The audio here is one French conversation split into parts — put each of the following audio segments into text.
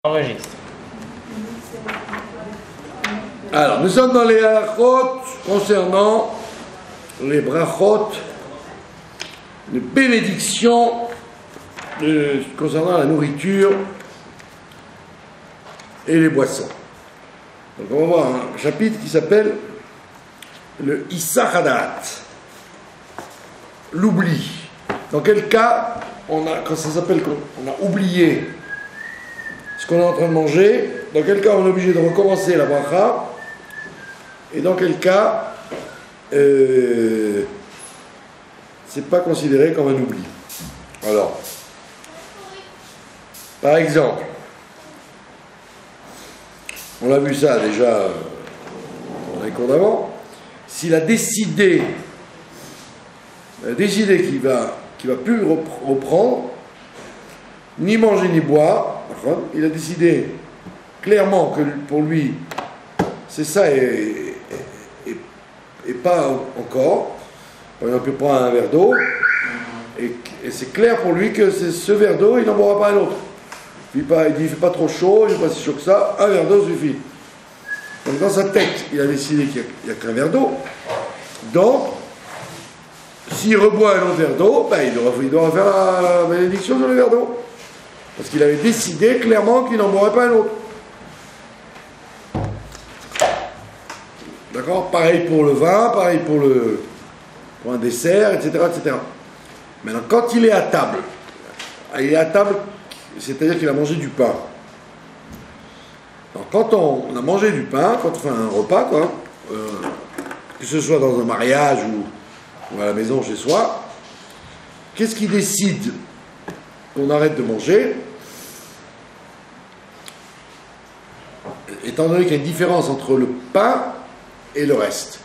Enregistre. Alors, nous sommes dans les halachot concernant les brachot, les bénédictions concernant la nourriture et les boissons. Donc, on va voir un chapitre qui s'appelle le Issach Hadat, l'oubli. Dans quel cas, quand ça s'appelle qu'on a oublié ce qu'on est en train de manger, dans quel cas on est obligé de recommencer la bracha, et dans quel cas c'est pas considéré comme un oubli. Alors, par exemple, on a vu ça déjà dans les cours d'avant, s'il a décidé qu'il va plus reprendre, ni manger ni boire, il a décidé clairement que pour lui c'est ça et pas encore. Par exemple, il prend un verre d'eau et c'est clair pour lui que c'est ce verre d'eau, il n'en boira pas un autre. Il dit il ne fait pas trop chaud, il n'est pas si chaud que ça, un verre d'eau suffit. Donc dans sa tête, il a décidé qu'il n'y a qu'un verre d'eau. Donc, s'il reboit un autre verre d'eau, il doit faire la bénédiction sur le verre d'eau. Parce qu'il avait décidé clairement qu'il n'en boirait pas un autre. D'accord? Pareil pour le vin, pareil pour un dessert, etc., etc. Maintenant, quand il est à table, c'est-à-dire qu'il a mangé du pain. Alors, quand on a mangé du pain, quand on fait un repas, que ce soit dans un mariage ou à la maison chez soi, qu'est-ce qui décide qu'on arrête de manger? Étant donné qu'il y a une différence entre le pain et le reste.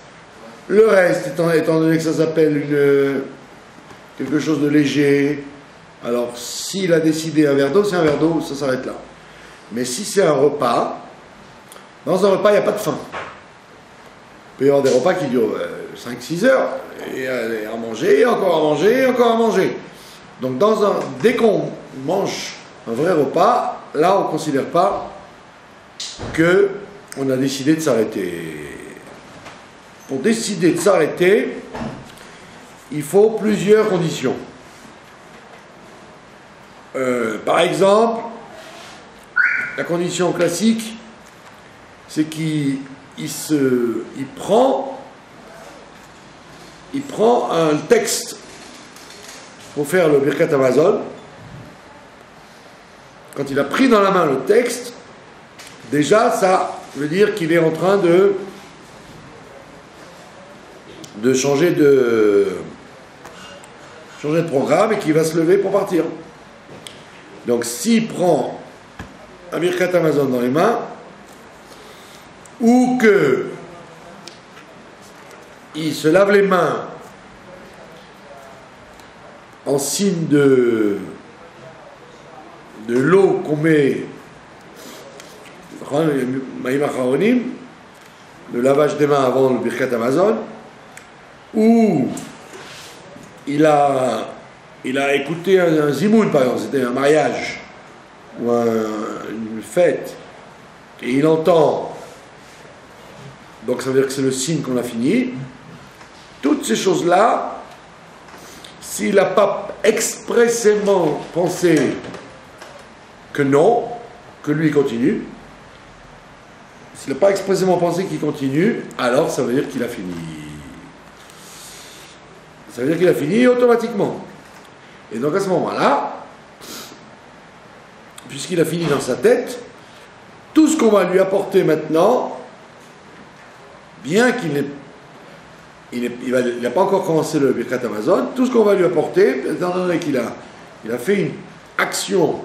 Le reste, étant donné que ça s'appelle quelque chose de léger, alors s'il a décidé un verre d'eau, c'est un verre d'eau, ça s'arrête là. Mais si c'est un repas, dans un repas, il n'y a pas de faim. Il peut y avoir des repas qui durent 5-6 heures, et à manger, et encore à manger, et encore à manger. Donc dès qu'on mange un vrai repas, là on ne considère pas qu'on a décidé de s'arrêter. Pour décider de s'arrêter, il faut plusieurs conditions. Par exemple, la condition classique, c'est qu'il prend un texte pour faire le Birkat Hamazon. Quand il a pris dans la main le texte, déjà ça veut dire qu'il est en train de changer de programme et qu'il va se lever pour partir. Donc s'il prend un Birkat Hamazon dans les mains, ou que il se lave les mains en signe de l'eau qu'on met, le lavage des mains avant le Birkat Hamazon, ou il a écouté un zimoun, par exemple, c'était un mariage ou une fête, et il entend, donc ça veut dire que c'est le signe qu'on a fini. Toutes ces choses-là, s'il n'a pas expressément pensé que non, que lui continue, s'il n'a pas expressément pensé qu'il continue, alors ça veut dire qu'il a fini. Ça veut dire qu'il a fini automatiquement. Et donc à ce moment-là, puisqu'il a fini dans sa tête, tout ce qu'on va lui apporter maintenant, bien qu'il n'a pas encore commencé le Birkat Hamazon, tout ce qu'on va lui apporter, étant donné qu'il a fait une action,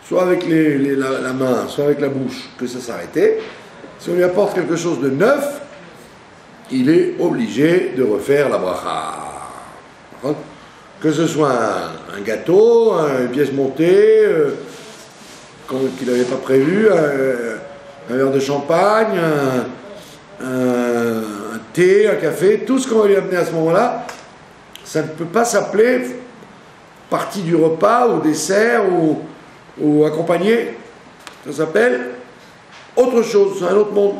soit avec la main, soit avec la bouche, que ça s'arrêtait, si on lui apporte quelque chose de neuf, il est obligé de refaire la bracha. Que ce soit un gâteau, une pièce montée, qu'il n'avait pas prévu, un verre de champagne, un thé, un café, tout ce qu'on va lui amener à ce moment-là, ça ne peut pas s'appeler partie du repas ou dessert ou accompagné. Ça s'appelle autre chose, c'est un autre monde.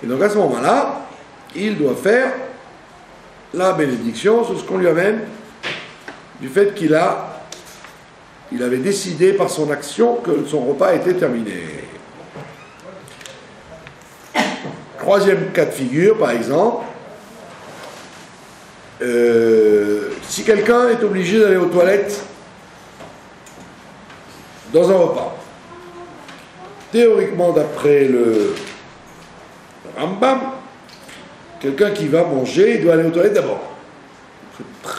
Et donc à ce moment-là, il doit faire la bénédiction sur ce qu'on lui amène du fait qu'il avait décidé par son action que son repas était terminé. Troisième cas de figure, par exemple, si quelqu'un est obligé d'aller aux toilettes dans un repas, théoriquement d'après le Rambam, quelqu'un qui va manger, il doit aller aux toilettes d'abord.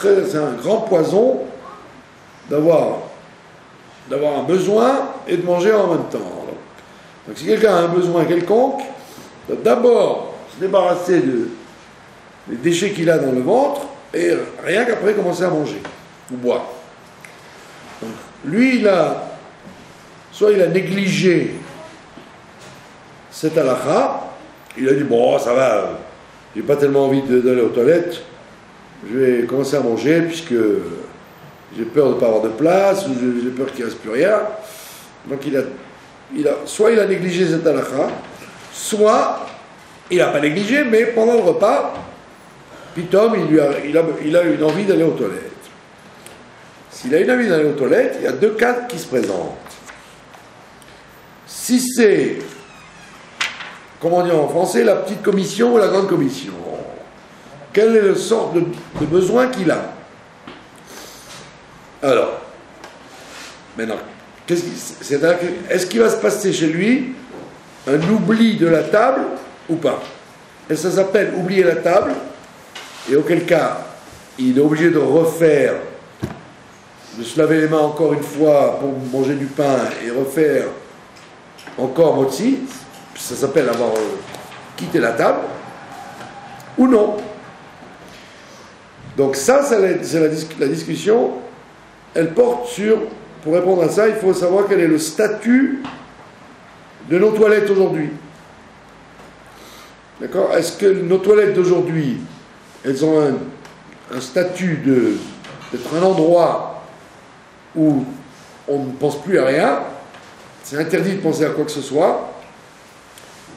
C'est un grand poison d'avoir un besoin et de manger en même temps. Donc si quelqu'un a un besoin quelconque, il doit d'abord se débarrasser des déchets qu'il a dans le ventre et rien qu'après commencer à manger ou boire. Donc, lui, soit il a négligé cette halakha, il a dit bon, ça va, j'ai pas tellement envie d'aller aux toilettes, je vais commencer à manger puisque j'ai peur de ne pas avoir de place ou j'ai peur qu'il ne reste plus rien. Donc soit il a négligé cette halakha, soit il n'a pas négligé, mais pendant le repas, pitom, il a une envie d'aller aux toilettes. S'il a une envie d'aller aux toilettes, il y a deux cas qui se présentent. Si c'est, comment dire en français, la petite commission ou la grande commission, quel est le sort de besoin qu'il a? Alors, maintenant, est-ce qu'il va se passer chez lui un oubli de la table ou pas? Et ça s'appelle oublier la table, et auquel cas, il est obligé de se laver les mains encore une fois pour manger du pain et refaire encore motzi, ça s'appelle avoir quitté la table, ou non. Donc ça, c'est la discussion, elle porte sur, pour répondre à ça, il faut savoir quel est le statut de nos toilettes aujourd'hui. D'accord? Est-ce que nos toilettes d'aujourd'hui, elles ont un statut d'être un endroit où on ne pense plus à rien, c'est interdit de penser à quoi que ce soit,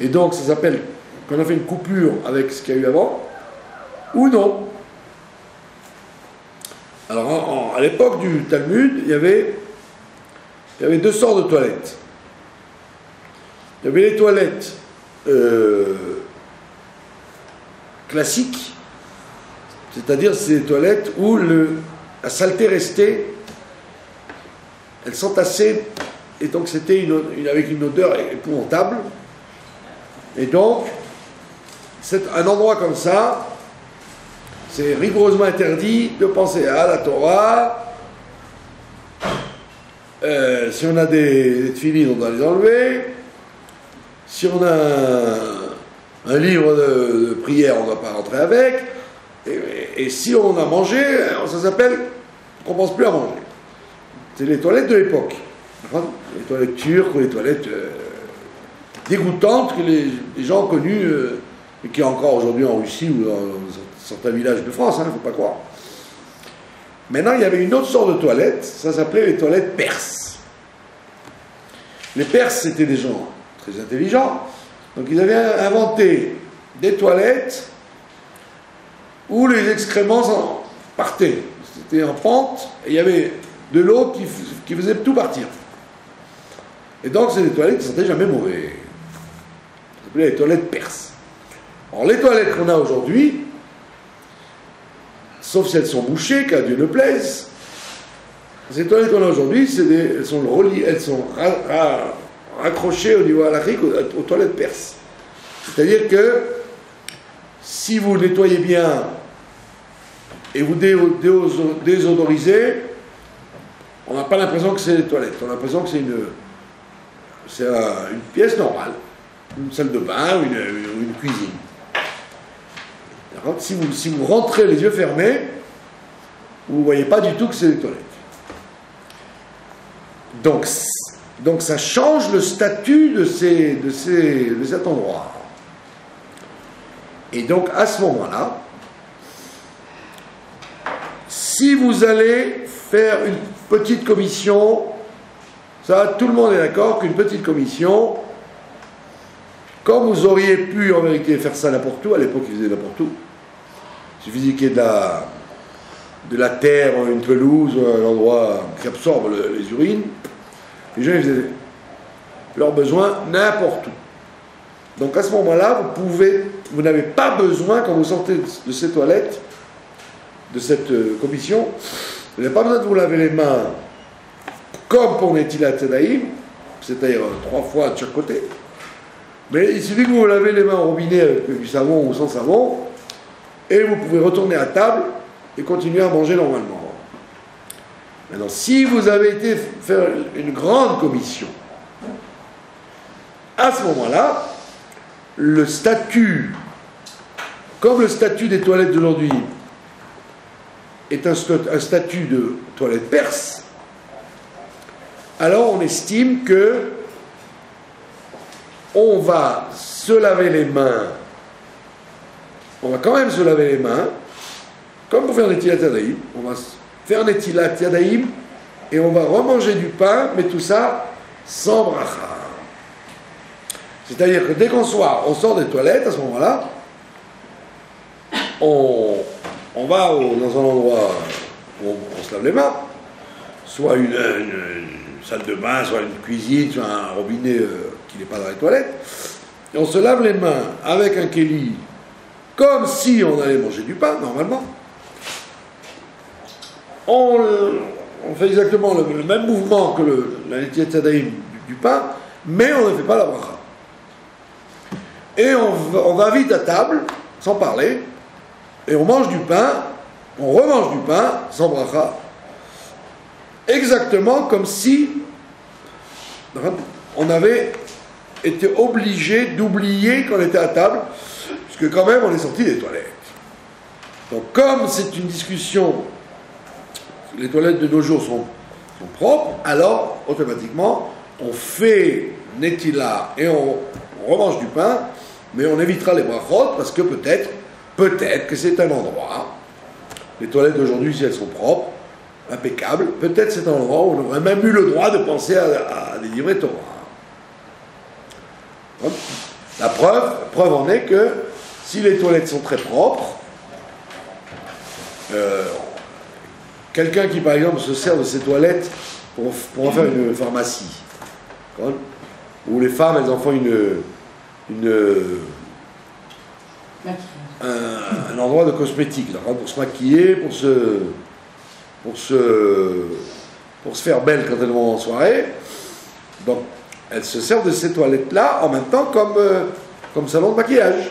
et donc ça s'appelle qu'on a fait une coupure avec ce qu'il y a eu avant, ou non? Alors à l'époque du Talmud, il y avait deux sortes de toilettes. Il y avait les toilettes classiques, c'est-à-dire ces toilettes où la saleté restait, elles s'entassaient, et donc c'était avec une odeur épouvantable. Et donc, un endroit comme ça, c'est rigoureusement interdit de penser à la Torah. Si on a des tefilines, on doit les enlever. Si on a un livre de prière, on ne doit pas rentrer avec. Et si on a mangé, ça s'appelle qu'on ne pense plus à manger. C'est les toilettes de l'époque. Les toilettes turques ou les toilettes dégoûtantes que les gens ont connues et qui est encore aujourd'hui en Russie ou dans certains villages de France, il ne faut pas croire. Maintenant, il y avait une autre sorte de toilette, ça s'appelait les toilettes perses. Les Perses, c'était des gens très intelligents, donc ils avaient inventé des toilettes où les excréments partaient. C'était en pente, et il y avait de l'eau qui faisait tout partir. Et donc, c'est des toilettes qui ne sentaient jamais mauvais. Ça s'appelait les toilettes perses. Alors, les toilettes qu'on a aujourd'hui, sauf si elles sont bouchées, qu'à Dieu ne plaise, ces toilettes qu'on a aujourd'hui, elles sont raccrochées au niveau halachique aux toilettes perses. C'est-à-dire que si vous nettoyez bien et vous désodorisez, on n'a pas l'impression que c'est des toilettes, on a l'impression que c'est une pièce normale, une salle de bain ou une cuisine. Si vous rentrez les yeux fermés, vous ne voyez pas du tout que c'est des toilettes. Donc ça change le statut de cet endroit. Et donc à ce moment-là, si vous allez faire une petite commission Ça, tout le monde est d'accord qu'une petite commission, comme vous auriez pu en vérité faire ça n'importe où, à l'époque ils faisaient n'importe où, il suffisait qu'il y ait de la terre, une pelouse, un endroit qui absorbe les urines, les gens ils faisaient leurs besoins n'importe où. Donc à ce moment-là, vous n'avez pas besoin, quand vous sortez de ces toilettes, de cette commission, vous n'avez pas besoin de vous laver les mains comme pour Netilat Yadayim, c'est-à-dire 3 fois de chaque côté. Mais il suffit que vous vous lavez les mains au robinet avec du savon ou sans savon, et vous pouvez retourner à table et continuer à manger normalement. Maintenant, si vous avez été faire une grande commission, à ce moment-là, le statut, comme le statut des toilettes d'aujourd'hui est un statut de toilette perse, alors on estime que on va se laver les mains, on va quand même se laver les mains, comme pour faire Netilat Yadayim, on va faire Netilat Yadayim et on va remanger du pain, mais tout ça sans bracha. C'est-à-dire que dès qu'on sort des toilettes, à ce moment-là, on va dans un endroit où on se lave les mains, soit une salle de bain, soit une cuisine, soit un robinet qui n'est pas dans les toilettes, et on se lave les mains avec un kéli, comme si on allait manger du pain, normalement. On fait exactement le même mouvement que la Netilat Yadayim du pain, mais on ne fait pas la bracha. Et on va vite à table, sans parler, et on mange du pain, on remange du pain, sans bracha, exactement comme si on avait été obligé d'oublier qu'on était à table, puisque quand même on est sorti des toilettes. Donc comme c'est une discussion, les toilettes de nos jours sont propres, alors automatiquement on fait Netila et on remange du pain, mais on évitera les brachot parce que peut-être que c'est un endroit, les toilettes d'aujourd'hui si elles sont propres, impeccables, peut-être c'est un endroit où on aurait même eu le droit de penser à délivrer Torah. La preuve en est que si les toilettes sont très propres, quelqu'un qui par exemple se sert de ces toilettes pour en faire une pharmacie, où les femmes elles en font un endroit de cosmétique, pour se maquiller, pour se faire belle quand elles vont en soirée. Donc elles se servent de ces toilettes-là en même temps comme salon de maquillage.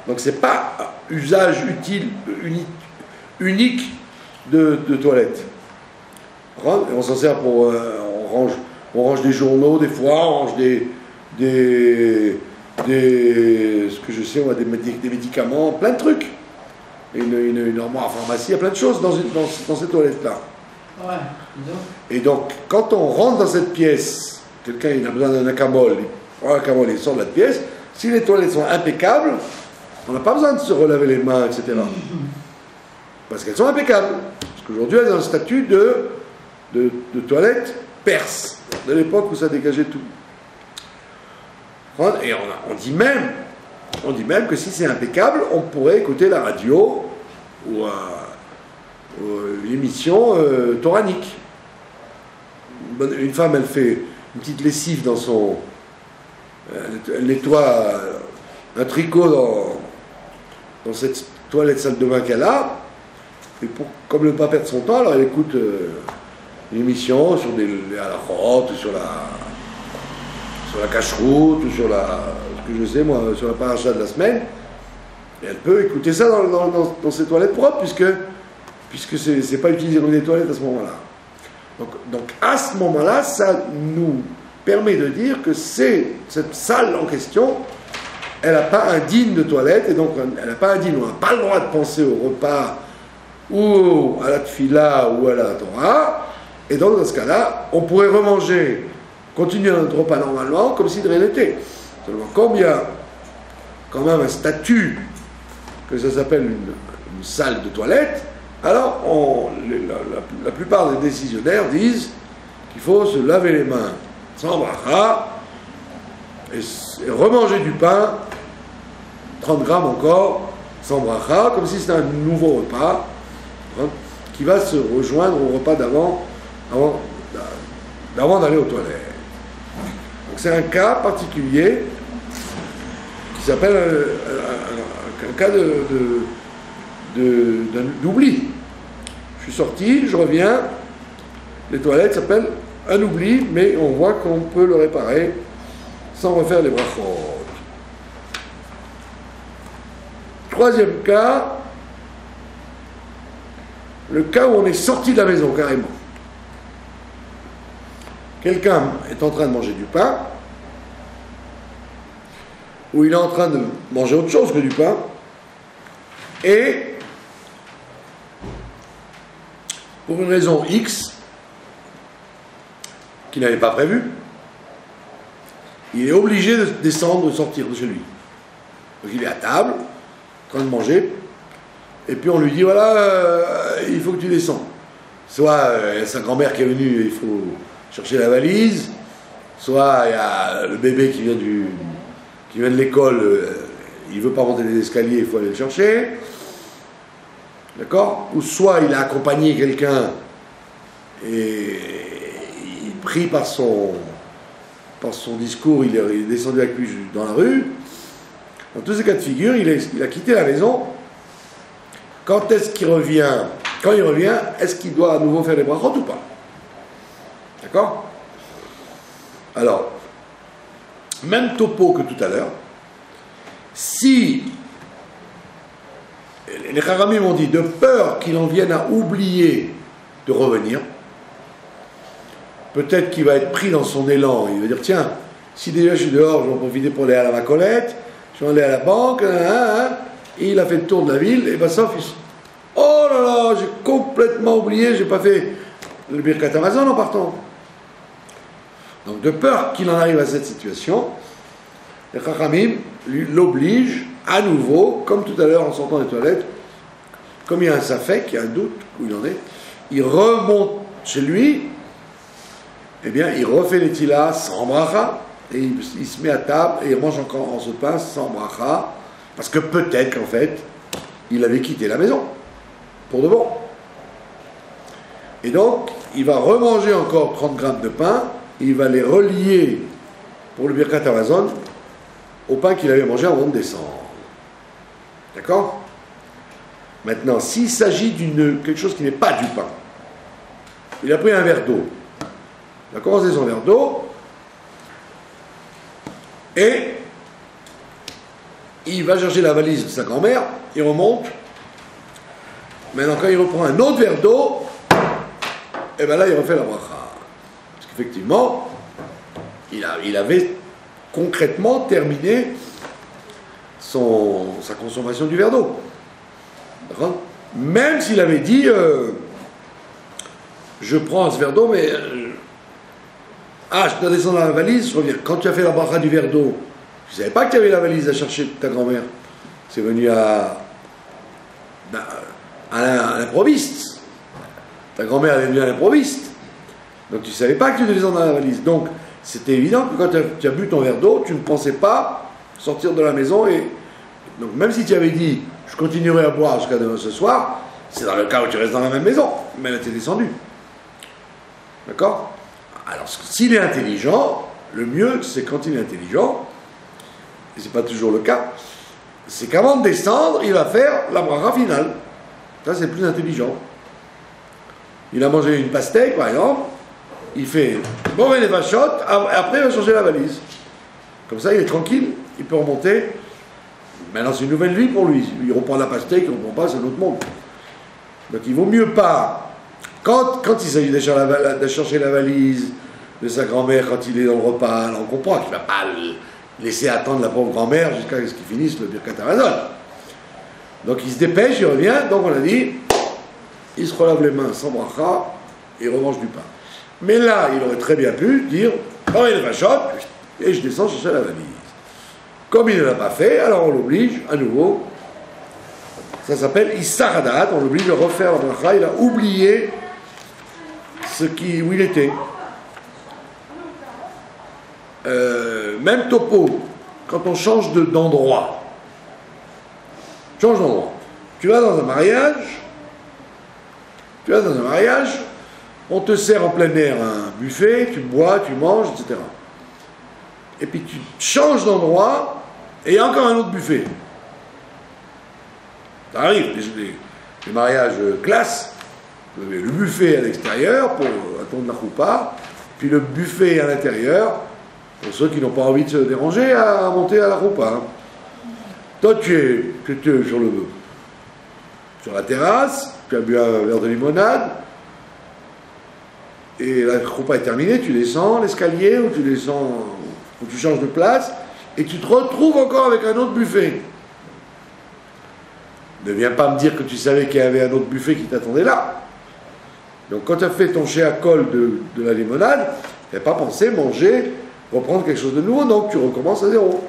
Donc c'est pas usage unique de toilettes. On s'en sert pour on range des journaux des fois, on range ce que je sais, on a des médicaments, plein de trucs. Une armoire à pharmacie, il y a plein de choses dans ces toilettes-là. Ouais, et donc, quand on rentre dans cette pièce, quelqu'un il a besoin d'un acamol, il prend l'acamol, il sort de la pièce, si les toilettes sont impeccables, on n'a pas besoin de se relaver les mains, etc. Parce qu'elles sont impeccables. Parce qu'aujourd'hui, elles ont un statut de toilette perse, de l'époque où ça dégageait tout. Et on dit même que si c'est impeccable, on pourrait écouter la radio ou une émission toranique. Une femme, elle fait une petite lessive dans son... Elle nettoie un tricot dans cette toilette salle de bain qu'elle a, et comme ne pas perdre son temps, alors elle écoute une émission sur les halakhot, sur la cache-route, ou sur ce que je sais moi, sur la paracha de la semaine, et elle peut écouter ça dans ses toilettes propres, puisque c'est pas utiliser des toilettes à ce moment-là. Donc à ce moment-là, ça nous permet de dire que cette salle en question, elle n'a pas un digne de toilette, et donc elle n'a pas un digne, on n'a pas le droit de penser au repas, ou à la tfila, ou à la Torah, et donc dans ce cas-là, on pourrait remanger, continuer notre repas normalement, comme si de rien n'était. Seulement, comme il y a quand même un statut, que ça s'appelle une salle de toilette, alors la plupart des décisionnaires disent qu'il faut se laver les mains sans bracha et remanger du pain, 30 grammes encore, sans bracha, comme si c'était un nouveau repas, hein, qui va se rejoindre au repas d'avant, avant d'aller aux toilettes. Donc c'est un cas particulier qui s'appelle un cas d'oubli. Je suis sorti, je reviens, les toilettes s'appellent un oubli, mais on voit qu'on peut le réparer sans refaire les brachot. Troisième cas, le cas où on est sorti de la maison carrément. Quelqu'un est en train de manger du pain, ou il est en train de manger autre chose que du pain, et pour une raison X, qu'il n'avait pas prévue, il est obligé de descendre, de sortir de chez lui. Donc il est à table, en train de manger, et puis on lui dit, voilà, il faut que tu descends. Soit il y a sa grand-mère qui est venue, il faut chercher la valise, soit il y a le bébé qui vient de l'école, il ne veut pas monter les escaliers, il faut aller le chercher. D'accord? Ou soit il a accompagné quelqu'un et il pris par son discours, il est descendu avec lui dans la rue. Dans tous ces cas de figure, il a quitté la maison. Quand est-ce qu'il revient? Quand il revient, est-ce qu'il doit à nouveau faire les brachot ou pas? D'accord? Alors, même topo que tout à l'heure. Si les Charamim m'ont dit de peur qu'il en vienne à oublier de revenir, peut-être qu'il va être pris dans son élan, il va dire tiens, si déjà je suis dehors, je vais en profiter pour aller à la Macolette, je vais aller à la banque, et il a fait le tour de la ville, et ben sauf, oh là là, j'ai complètement oublié, j'ai pas fait le Birkat Hamazon en partant. Donc de peur qu'il en arrive à cette situation, les Chachamim l'obligent à nouveau, comme tout à l'heure en sortant des toilettes, comme il y a un safek, il y a un doute où il en est, il remonte chez lui, eh bien il refait les tilas sans bracha, et il se met à table et il mange encore en ce pain sans bracha, parce que peut-être qu'en fait, il avait quitté la maison, pour de bon. Et donc, il va remanger encore 30 grammes de pain, il va les relier pour le Birkat Hamazon au pain qu'il avait mangé avant de descendre. D'accord? Maintenant, s'il s'agit d'une quelque chose qui n'est pas du pain, il a pris un verre d'eau, il a commencé son verre d'eau, et il va chercher la valise de sa grand-mère, il remonte, maintenant quand il reprend un autre verre d'eau, et bien là il refait la bracha. Parce qu'effectivement, il avait concrètement terminé sa consommation du verre d'eau. D'accord? Même s'il avait dit je prends ce verre d'eau, mais je dois descendre dans la valise, je reviens. Quand tu as fait la bracha du verre d'eau, tu ne savais pas que tu avais la valise à chercher de ta grand-mère. C'est venu à l'improviste. Ta grand-mère est venue à l'improviste. Donc tu ne savais pas que tu devais descendre dans la valise. Donc c'était évident que quand tu as bu ton verre d'eau, tu ne pensais pas sortir de la maison. Et donc même si tu avais dit je continuerai à boire jusqu'à demain ce soir, c'est dans le cas où tu restes dans la même maison. Mais là tu es descendu. D'accord? Alors s'il est intelligent, le mieux c'est quand il est intelligent, et c'est pas toujours le cas, c'est qu'avant de descendre, il va faire la bracha finale. Ça c'est plus intelligent. Il a mangé une pastèque par exemple, il fait bon les vachottes, après il va changer la valise. Comme ça il est tranquille, il peut remonter. Maintenant c'est une nouvelle vie pour lui. Il reprend la pastèque, il ne reprend pas, c'est un autre monde. Donc il vaut mieux pas, quand il s'agit de chercher la valise de sa grand-mère quand il est dans le repas, alors on comprend qu'il ne va pas laisser attendre la pauvre grand-mère jusqu'à ce qu'il finisse le Birkat Hamazon. Donc il se dépêche, il revient, donc on a dit, il se relave les mains sans bracha et il remange du pain. Mais là, il aurait très bien pu dire, oh il va shot, et je descends chercher la valise. Comme il ne l'a pas fait, alors on l'oblige à nouveau. Ça s'appelle Issaradat, on l'oblige à refaire la bracha, il a oublié où il était. même topo, quand on change d'endroit. Change d'endroit. Tu vas dans un mariage, on te sert en plein air un buffet, tu bois, tu manges, etc. Et puis tu changes d'endroit, et il y a encore un autre buffet. Ça arrive, les mariages classe, vous avez le buffet à l'extérieur pour attendre la choupa, puis le buffet à l'intérieur pour ceux qui n'ont pas envie de se déranger à monter à la choupa. Toi, tu es sur la terrasse, tu as bu un verre de limonade, et la choupa est terminée, tu descends l'escalier, ou tu changes de place, et tu te retrouves encore avec un autre buffet. Ne viens pas me dire que tu savais qu'il y avait un autre buffet qui t'attendait là. Donc quand tu as fait ton chai à colle de la limonade, tu n'avais pas pensé manger, reprendre quelque chose de nouveau, donc tu recommences à zéro.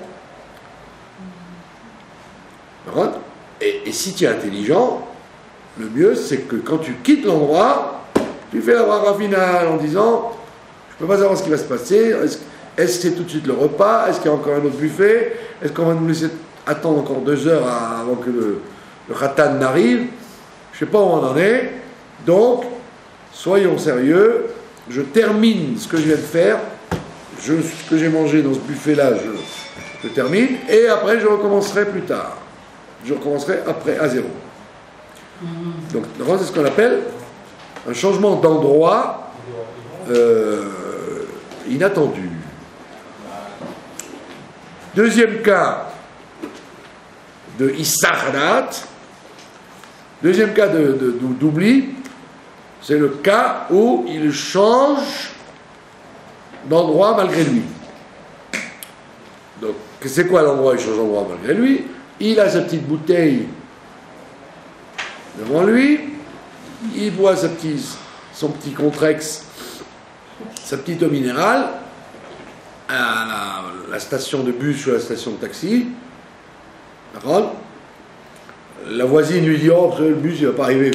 Et si tu es intelligent, le mieux c'est que quand tu quittes l'endroit, tu fais la bracha finale en disant je ne peux pas savoir ce qui va se passer, est-ce que c'est tout de suite le repas, est-ce qu'il y a encore un autre buffet, est-ce qu'on va nous laisser attendre encore 2 heures avant que le khatan n'arrive, je ne sais pas où on en est, donc soyons sérieux, je termine ce que je viens de faire, ce que j'ai mangé dans ce buffet-là, je termine, et après je recommencerai plus tard. Je recommencerai après à zéro. Donc c'est ce qu'on appelle un changement d'endroit inattendu. Deuxième cas de Issachanat, deuxième cas d'oubli, c'est le cas où il change d'endroit malgré lui. Donc, c'est quoi l'endroit où il change d'endroit malgré lui? Il a sa petite bouteille devant lui, il boit son petit Contrex, sa petite eau minérale, à la station de bus ou à la station de taxi. D'accord? La voisine lui dit « Oh, le bus, il ne va pas arriver.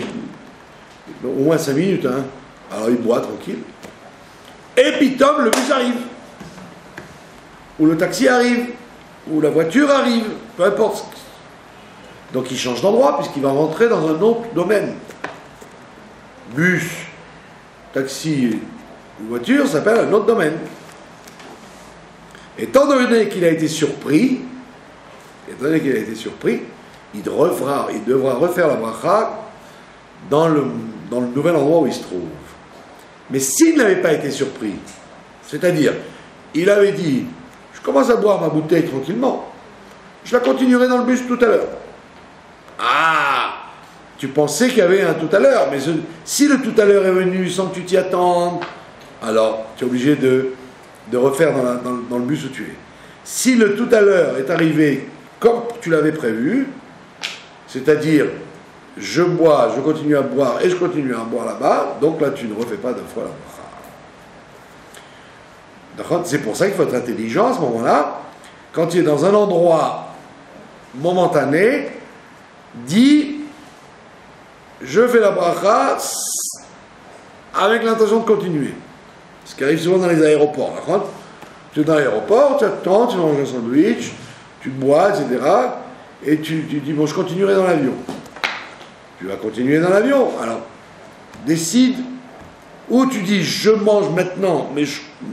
Au moins 5 minutes. Hein. » Alors il boit tranquille. Et puis, Tom, le bus arrive. Ou le taxi arrive. Ou la voiture arrive. Peu importe. Donc il change d'endroit puisqu'il va rentrer dans un autre domaine. Bus, taxi ou voiture s'appelle un autre domaine. Étant donné qu'il a été surpris, il devra refaire la bracha dans le nouvel endroit où il se trouve. Mais s'il n'avait pas été surpris, c'est-à-dire, il avait dit, je commence à boire ma bouteille tranquillement, je la continuerai dans le bus tout à l'heure. Ah, tu pensais qu'il y avait un tout à l'heure, mais si le tout à l'heure est venu sans que tu t'y attendes, alors tu es obligé de refaire dans le bus où tu es. Si le tout à l'heure est arrivé comme tu l'avais prévu, c'est-à-dire je bois, je continue à boire et je continue à boire là-bas, donc là tu ne refais pas 2 fois la bracha. C'est pour ça qu'il faut être intelligent à ce moment-là. Quand tu es dans un endroit momentané, dis je fais la bracha avec l'intention de continuer. Ce qui arrive souvent dans les aéroports. Tu es dans l'aéroport, tu attends, tu manges un sandwich, tu bois, etc. Et tu dis, bon, je continuerai dans l'avion. Tu vas continuer dans l'avion. Alors, décide, ou tu dis, je mange maintenant, mais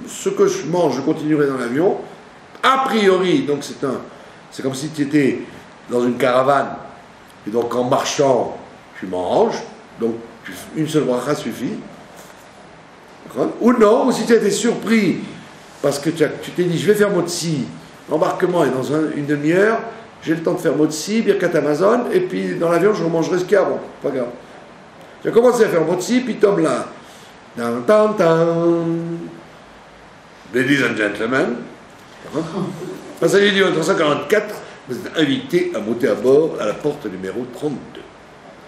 ce que je mange, je continuerai dans l'avion. A priori, donc c'est comme si tu étais dans une caravane, et donc en marchant, tu manges, donc une seule bracha suffit. Ou non, ou si tu as été surpris, parce que tu t'es dit, je vais faire Motsi, l'embarquement est dans une demi-heure, j'ai le temps de faire Motsi, Birkat Amazon, et puis dans l'avion, je remangerai ce qu'il y a, bon, pas grave. Tu as commencé à faire Motsi, puis Tom là, Ladies and gentlemen, passagers du 344, vous êtes invités à monter à bord à la porte numéro 32.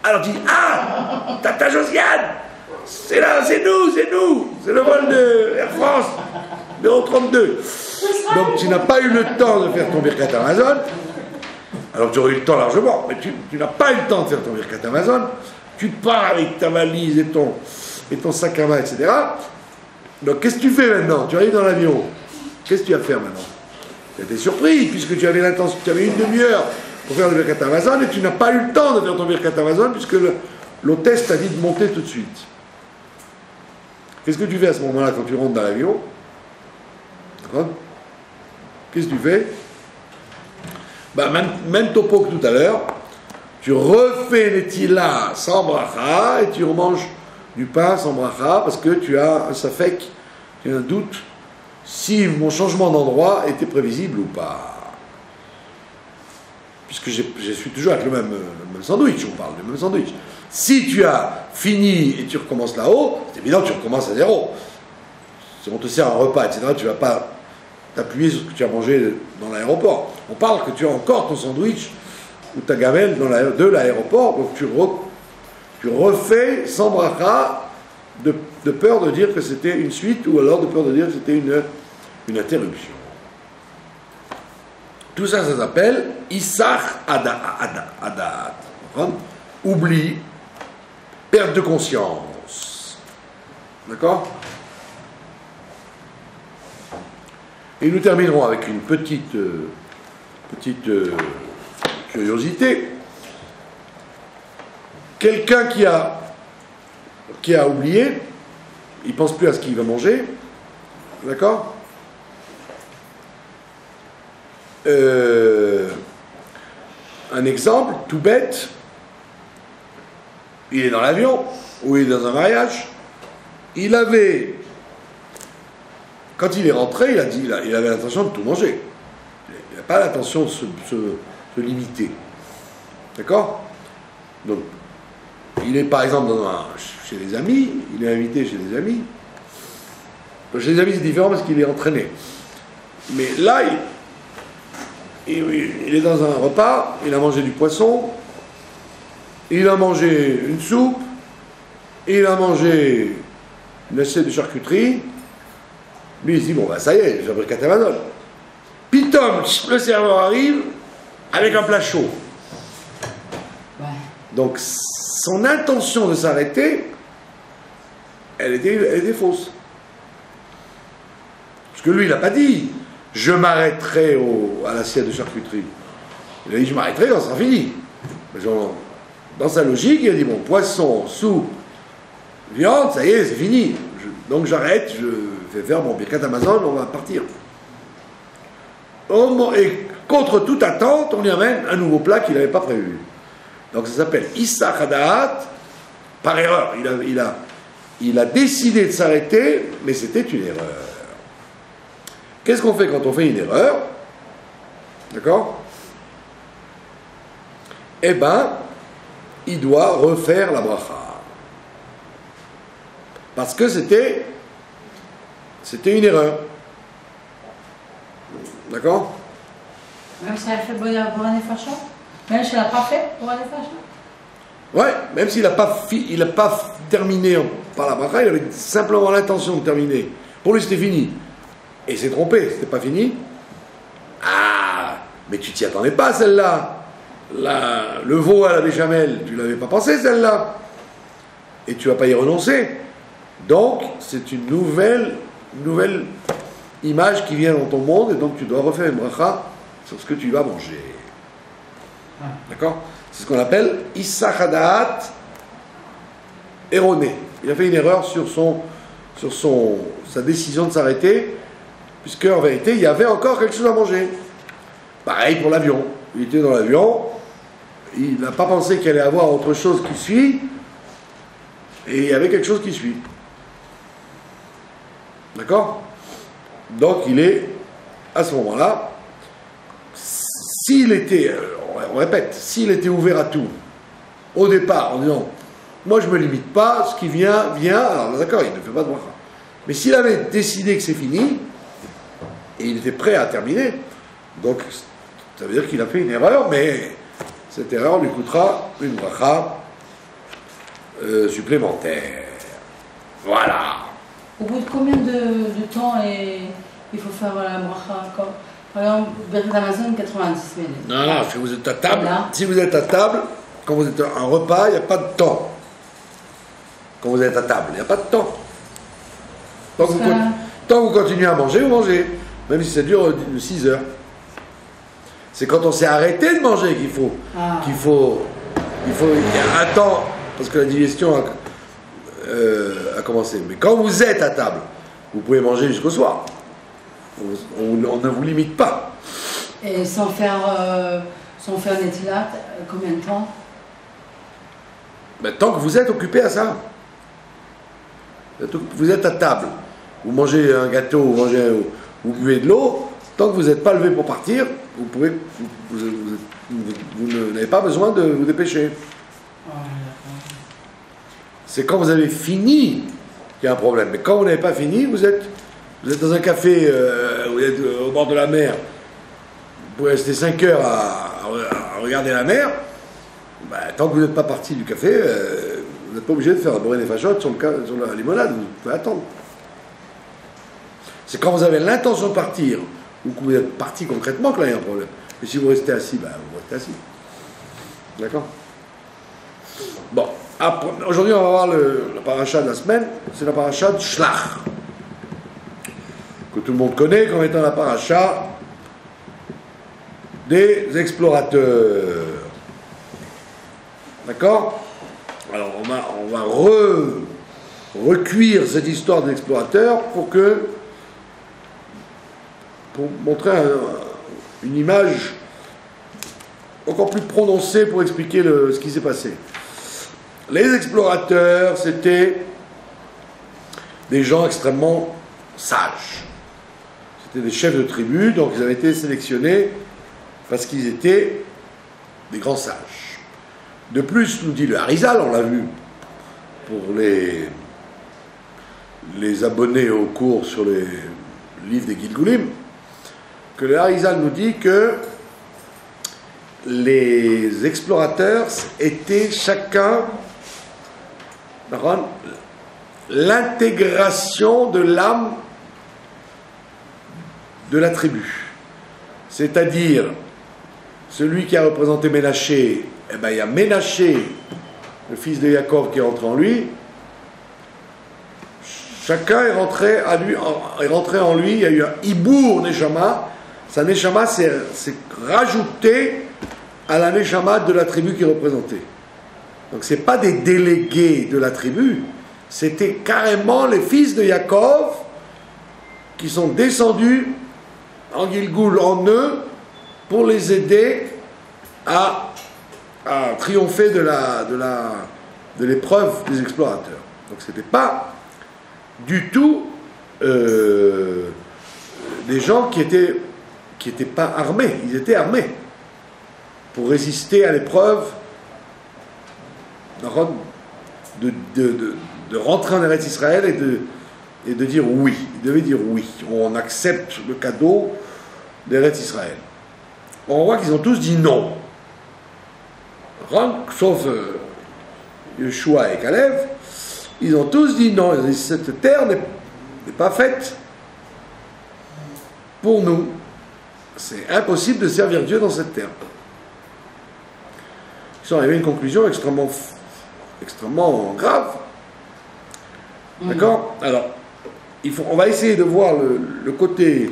Alors tu dis, ah, Tata Josiane, c'est là, c'est nous, c'est le vol de Air France, numéro 32. Donc tu n'as pas eu le temps de faire ton Birkat Amazon, alors tu aurais eu le temps largement, mais tu n'as pas eu le temps de faire ton Birkat Amazon, tu pars avec ta valise et ton sac à main, etc. Donc qu'est-ce que tu fais maintenant? Tu arrives dans l'avion, Qu'est-ce que tu vas faire maintenant? Tu as été surpris, puisque tu avais l'intention, tu avais une demi-heure pour faire le Birkat Hamazon, et tu n'as pas eu le temps de faire ton Birkat Hamazon, puisque l'hôtesse t'a dit de monter tout de suite. Qu'est-ce que tu fais à ce moment-là quand tu rentres dans l'avion? D'accord? Qu'est-ce que tu fais? Bah, même topo que tout à l'heure, tu refais les tilas sans bracha et tu remanges du pain sans bracha parce que tu as un safek, tu as un doute si mon changement d'endroit était prévisible ou pas. Puisque je suis toujours avec le même sandwich, on parle du même sandwich. Si tu as fini et tu recommences là-haut, c'est évident que tu recommences à zéro. Si on te sert un repas, etc., tu ne vas pas t'appuyer sur ce que tu as mangé dans l'aéroport. On parle que tu as encore ton sandwich ou ta gamelle de l'aéroport, donc tu refais sans bracha de peur de dire que c'était une suite ou alors de peur de dire que c'était une interruption. Tout ça, ça s'appelle Issach Adat. Oubli, perte de conscience. D'accord? Et nous terminerons avec une petite curiosité. Quelqu'un qui a oublié, il ne pense plus à ce qu'il va manger, d'accord? Un exemple tout bête, il est dans l'avion ou il est dans un mariage, quand il est rentré, il avait l'intention de tout manger. Il n'a pas l'intention de se limiter. D'accord? Donc, il est par exemple chez des amis, il est invité chez des amis. Donc, chez les amis, c'est différent parce qu'il est entraîné. Mais là, il est dans un repas, il a mangé du poisson, il a mangé une soupe, il a mangé une assiette de charcuterie. Lui, il se dit, bon, bah ça y est, j'ai pris Katavanol. Pitom, le serveur arrive avec un plat chaud. Ouais. Donc, son intention de s'arrêter, elle était fausse. Parce que lui, il n'a pas dit, je m'arrêterai à l'assiette de charcuterie. Il a dit, je m'arrêterai quand ça sera fini. Dans sa logique, il a dit, bon, poisson, soupe, viande, ça y est, c'est fini. Donc j'arrête, je vais faire mon Birkat Hamazon, on va partir. Et contre toute attente, on y amène un nouveau plat qu'il n'avait pas prévu. Donc ça s'appelle Issach Adat, par erreur. Il a décidé de s'arrêter, mais c'était une erreur. Qu'est-ce qu'on fait quand on fait une erreur? D'accord? Eh bien, il doit refaire la bracha. Parce que c'était une erreur. D'accord? Même si elle a fait pour un effacha? Même si elle n'a pas fait pour un effacha? Ouais, même s'il n'a pas terminé par la bracha, il avait simplement l'intention de terminer. Pour lui, c'était fini. Et il s'est trompé, c'était pas fini. Ah, mais tu t'y attendais pas, celle-là. Le veau à la béchamel, tu l'avais pas pensé, celle-là. Et tu vas pas y renoncer. Donc, c'est une nouvelle image qui vient dans ton monde, et donc tu dois refaire une bracha sur ce que tu vas manger. D'accord? C'est ce qu'on appelle Issach Adat erroné. Il a fait une erreur sur sa décision de s'arrêter, puisque en vérité, il y avait encore quelque chose à manger. Pareil pour l'avion. Il était dans l'avion, il n'a pas pensé qu'il allait avoir autre chose qui suit, et il y avait quelque chose qui suit. D'accord? Donc il est, à ce moment-là, s'il était, on répète, s'il était ouvert à tout, au départ, en disant, moi je ne me limite pas, ce qui vient, alors d'accord, il ne fait pas de bracha. Mais s'il avait décidé que c'est fini, et il était prêt à terminer, donc ça veut dire qu'il a fait une erreur, mais cette erreur lui coûtera une bracha supplémentaire. Voilà. Au bout de combien de temps il faut faire la bracha encore? Par exemple, Birkat Hamazon, 90 minutes. Non, si vous êtes à table, quand vous êtes à un repas, il n'y a pas de temps. Quand vous êtes à table, il n'y a pas de temps. Tant que vous continuez à manger, vous mangez. même si ça dure 6 heures. C'est quand on s'est arrêté de manger qu'il faut, il y a un temps, parce que la digestion a commencé. Mais quand vous êtes à table, vous pouvez manger jusqu'au soir. On ne vous limite pas. Et sans faire Netilat, combien de temps? Ben, tant que vous êtes occupé à ça. Vous êtes à table, vous mangez un gâteau, vous buvez de l'eau, tant que vous n'êtes pas levé pour partir, vous n'avez pas besoin de vous dépêcher. C'est quand vous avez fini qu'il y a un problème. Mais quand vous n'avez pas fini, vous êtes dans un café, vous êtes au bord de la mer, vous pouvez rester 5 heures à regarder la mer, ben, tant que vous n'êtes pas parti du café, vous n'êtes pas obligé de faire boire des fachottes sur la limonade, vous pouvez attendre. C'est quand vous avez l'intention de partir, ou que vous êtes parti concrètement, que là il y a un problème. Mais si vous restez assis, ben, vous restez assis. D'accord? Bon, aujourd'hui on va voir la paracha de la semaine, c'est la paracha de Shlach, que tout le monde connaît comme étant la paracha des explorateurs. D'accord? Alors on va recuire cette histoire des explorateurs pour montrer une image encore plus prononcée pour expliquer ce qui s'est passé. Les explorateurs, c'était des gens extrêmement sages. C'était des chefs de tribu, donc ils avaient été sélectionnés parce qu'ils étaient des grands sages. De plus, nous dit le Harizal, on l'a vu pour les abonnés au cours sur les livres des Gilgulim, que le Harizal nous dit que les explorateurs étaient chacun l'intégration de l'âme de la tribu. C'est-à-dire, celui qui a représenté Ménaché, eh ben, il y a Ménaché, le fils de Yaakov, qui est entré en lui. Chacun est rentré en lui, il y a eu un Ibour Neshama. Sa Neshama s'est rajouté à la Neshama de la tribu qui représentait. Donc ce n'est pas des délégués de la tribu, c'était carrément les fils de Yaakov qui sont descendus en Gilgoul en eux pour les aider à triompher de l'épreuve des explorateurs. Donc ce n'était pas du tout des gens qui étaient pas armés, ils étaient armés pour résister à l'épreuve de rentrer en Eretz Israël et de dire oui. Ils devaient dire oui, on accepte le cadeau d'Eretz Israël. On voit qu'ils ont tous dit non. Sauf Yeshua et Kalev, ils ont tous dit non. Ils ont dit cette terre n'est pas faite pour nous. C'est impossible de servir Dieu dans cette terre. Ils sont arrivés à une conclusion extrêmement grave. D'accord? Alors, on va essayer de voir le côté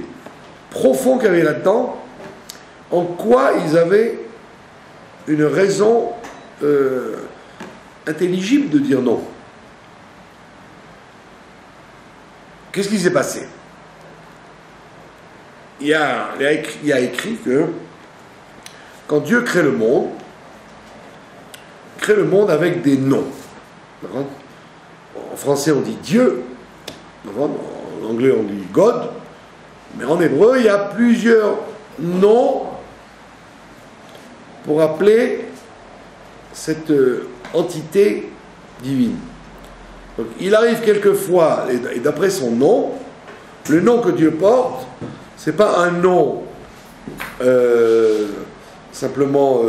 profond qu'il y avait là-dedans, en quoi ils avaient une raison intelligible de dire non. Qu'est-ce qui s'est passé? Il y a écrit que quand Dieu crée le monde avec des noms. En français on dit Dieu, en anglais on dit God, mais en hébreu il y a plusieurs noms pour appeler cette entité divine. Donc il arrive quelquefois, et d'après son nom, le nom que Dieu porte, c'est pas un nom simplement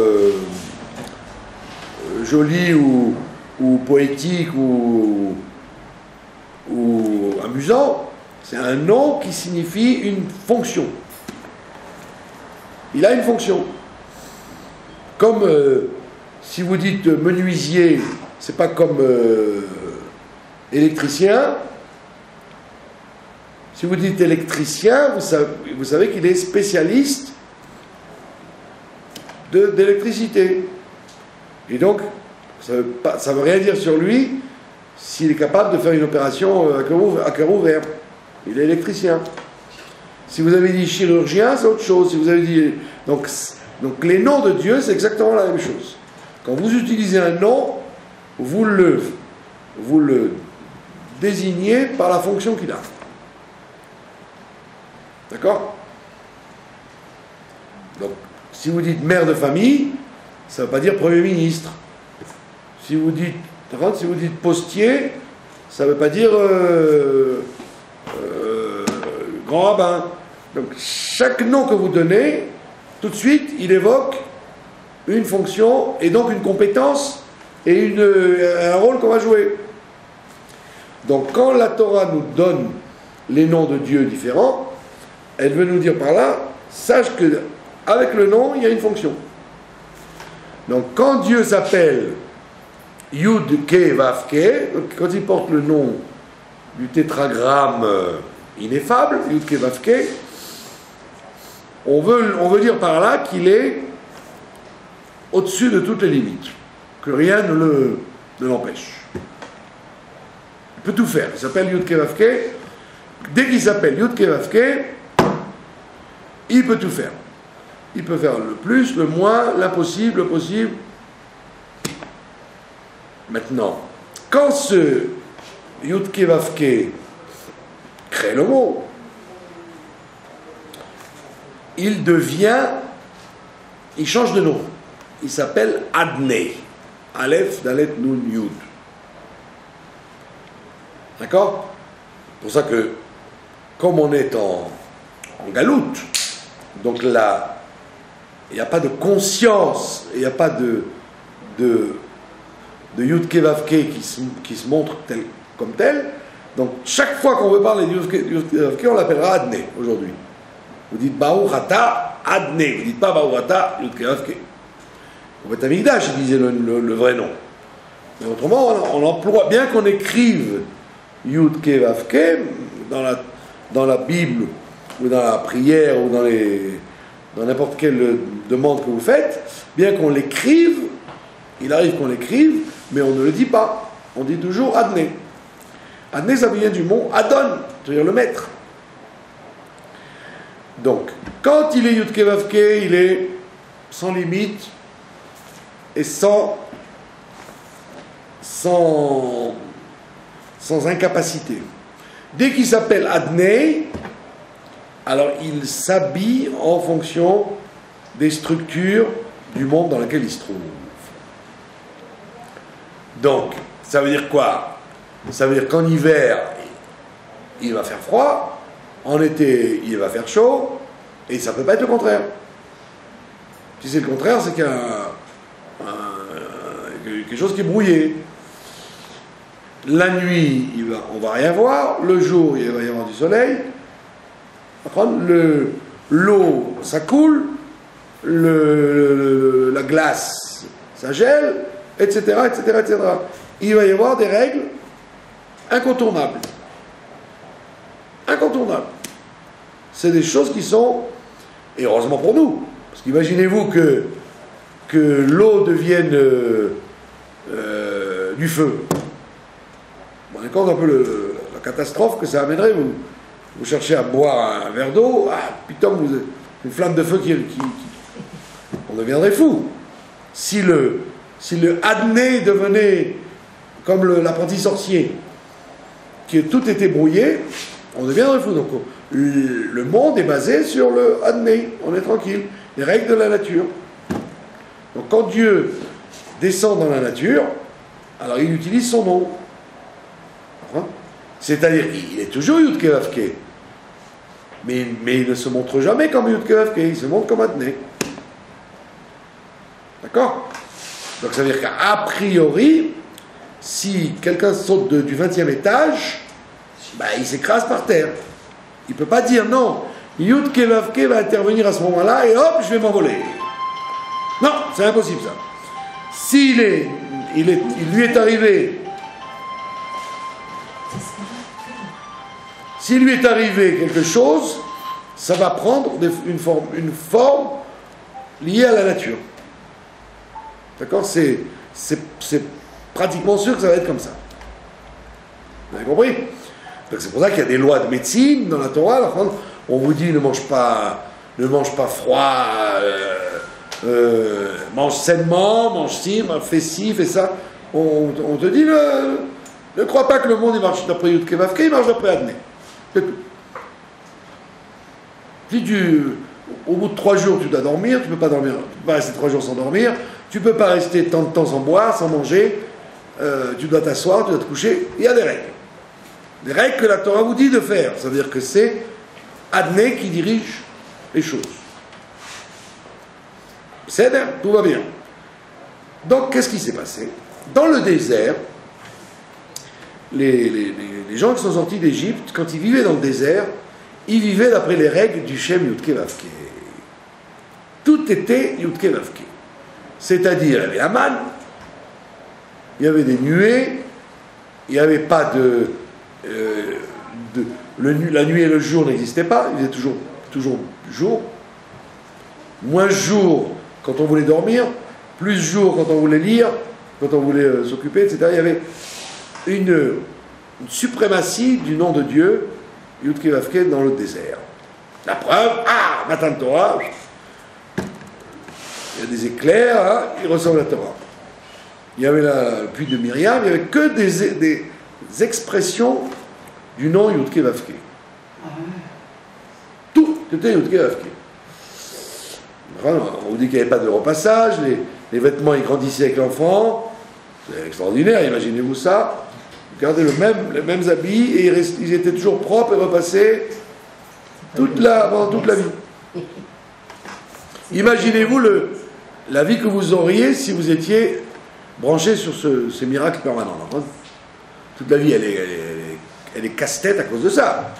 joli ou poétique ou amusant, c'est un nom qui signifie une fonction. Il a une fonction. Comme si vous dites menuisier, c'est pas comme électricien, Si vous dites électricien, vous savez qu'il est spécialiste d'électricité. Et donc, ça ne veut rien dire sur lui s'il est capable de faire une opération à cœur ouvert. Il est électricien. Si vous avez dit chirurgien, c'est autre chose. Si vous avez dit... Donc les noms de Dieu, c'est exactement la même chose. Quand vous utilisez un nom, vous le désignez par la fonction qu'il a. D'accord? Donc, si vous dites mère de famille, ça ne veut pas dire Premier ministre. Si vous dites postier, ça ne veut pas dire grand rabbin. Donc, chaque nom que vous donnez, tout de suite, il évoque une fonction et donc une compétence et un rôle qu'on va jouer. Donc, quand la Torah nous donne les noms de Dieu différents, elle veut nous dire par là, sache que avec le nom, il y a une fonction. Donc, quand Dieu s'appelle Yud Ke Vav Ke, quand il porte le nom du tétragramme ineffable, Yud Ke Vav Ke, on veut dire par là qu'il est au-dessus de toutes les limites, que rien ne l'empêche. Il peut tout faire. Il s'appelle Yud Ke Vav Ke. Dès qu'il s'appelle Yud Ke Vav Ke, il peut tout faire. Il peut faire le plus, le moins, l'impossible, le possible. Maintenant, quand ce Yud Ke Vav Ke crée le mot, il change de nom. Il s'appelle Adnei. Aleph, Dalet, Nun, Yud. D'accord? C'est pour ça que, comme on est en galoute, donc là, il n'y a pas de conscience, il n'y a pas de Yud Ke Vav Ke qui se montre comme tel. Donc, chaque fois qu'on veut parler de Yud Ke Vav Ke, on l'appellera Adnei aujourd'hui. Vous dites Baruch Ata Adnei. Vous ne dites pas Baruch Ata Yud Ke Vav Ke. Au Beth Amikdash, il disait le vrai nom. Mais autrement, on emploie, bien qu'on écrive Yud Ke Vav Ke dans la Bible, ou dans la prière, ou dans n'importe quelle demande que vous faites, bien qu'on l'écrive, il arrive qu'on l'écrive, mais on ne le dit pas. On dit toujours Adnei. Adnei, ça vient du mot Adon, c'est-à-dire le maître. Donc, quand il est Yud Ke Vav Ke, il est sans limite et sans incapacité. Dès qu'il s'appelle Adnei, alors il s'habille en fonction des structures du monde dans lequel il se trouve. Donc, ça veut dire quoi? Ça veut dire qu'en hiver, il va faire froid, en été, il va faire chaud, et ça ne peut pas être le contraire. Si c'est le contraire, c'est qu'il y a quelque chose qui est brouillé. La nuit, on ne va rien voir, le jour, il va y avoir du soleil, l'eau, ça coule, la glace, ça gèle, etc., etc., etc. Il va y avoir des règles incontournables. Incontournables. C'est des choses qui sont, et heureusement pour nous, parce qu'imaginez-vous que l'eau devienne du feu. Vous rendez compte un peu la catastrophe que ça amènerait. Vous cherchez à boire un verre d'eau, putain, une flamme de feu on deviendrait fou. Si le Adnei devenait comme l'apprenti sorcier, que tout était brouillé, on deviendrait fou. Donc le monde est basé sur le Adnei, on est tranquille, les règles de la nature. Donc quand Dieu descend dans la nature, alors il utilise son nom. C'est-à-dire, il est toujours Yud Ke Vav Ke. Mais il ne se montre jamais comme Yud Ke Vav Ke, il se montre comme Adnei. D'accord? Donc ça veut dire qu'à priori, si quelqu'un saute du 20e étage, il s'écrase par terre. Il ne peut pas dire non, Yud Ke Vav Ke va intervenir à ce moment-là et hop, je vais m'envoler. Non, c'est impossible ça. S'il lui est arrivé S'il lui est arrivé quelque chose, ça va prendre une forme liée à la nature. D'accord? C'est pratiquement sûr que ça va être comme ça. Vous avez compris? Donc c'est pour ça qu'il y a des lois de médecine dans la Torah. Là, on vous dit ne mange pas froid, mange sainement, mange fais ci, fais ça. On te dit ne crois pas que le monde il marche d'après Yud Kei Vav Kei, il marche d'après Adné. C'est tout. Si au bout de 3 jours tu dois dormir, tu ne peux pas dormir, tu ne peux pas rester 3 jours sans dormir, tu ne peux pas rester tant de temps sans boire, sans manger, tu dois t'asseoir, tu dois te coucher, il y a des règles. Des règles que la Torah vous dit de faire. Ça veut dire que c'est Adné qui dirige les choses. C'est bien, tout va bien. Donc, qu'est-ce qui s'est passé? Dans le désert, les gens qui sont sortis d'Égypte, quand ils vivaient dans le désert, ils vivaient d'après les règles du Shem Yud Kei Vav Kei. Tout était Yud Kei Vav Kei. C'est-à-dire, il y avait la manne, il y avait des nuées, il n'y avait pas la nuit et le jour n'existaient pas, il faisait toujours jour. Moins jour quand on voulait dormir, plus jour quand on voulait lire, quand on voulait s'occuper, etc. Il y avait une suprématie du nom de Dieu, Yud Kei Vav Kei, dans le désert. La preuve, Matan Torah, il y a des éclairs, hein, ils ressemblent à la Torah. Il y avait le puits de Myriam, il n'y avait que des expressions du nom Yud Kei Vav Kei. Tout était Yud Kei Vav Kei. On vous dit qu'il n'y avait pas de repassage, les vêtements ils grandissaient avec l'enfant, c'est extraordinaire, imaginez-vous ça. Regardez les mêmes habits et ils étaient toujours propres et repassés pendant toute la vie. Imaginez-vous la vie que vous auriez si vous étiez branché sur ces miracles permanents. Toute la vie, elle est casse-tête à cause de ça.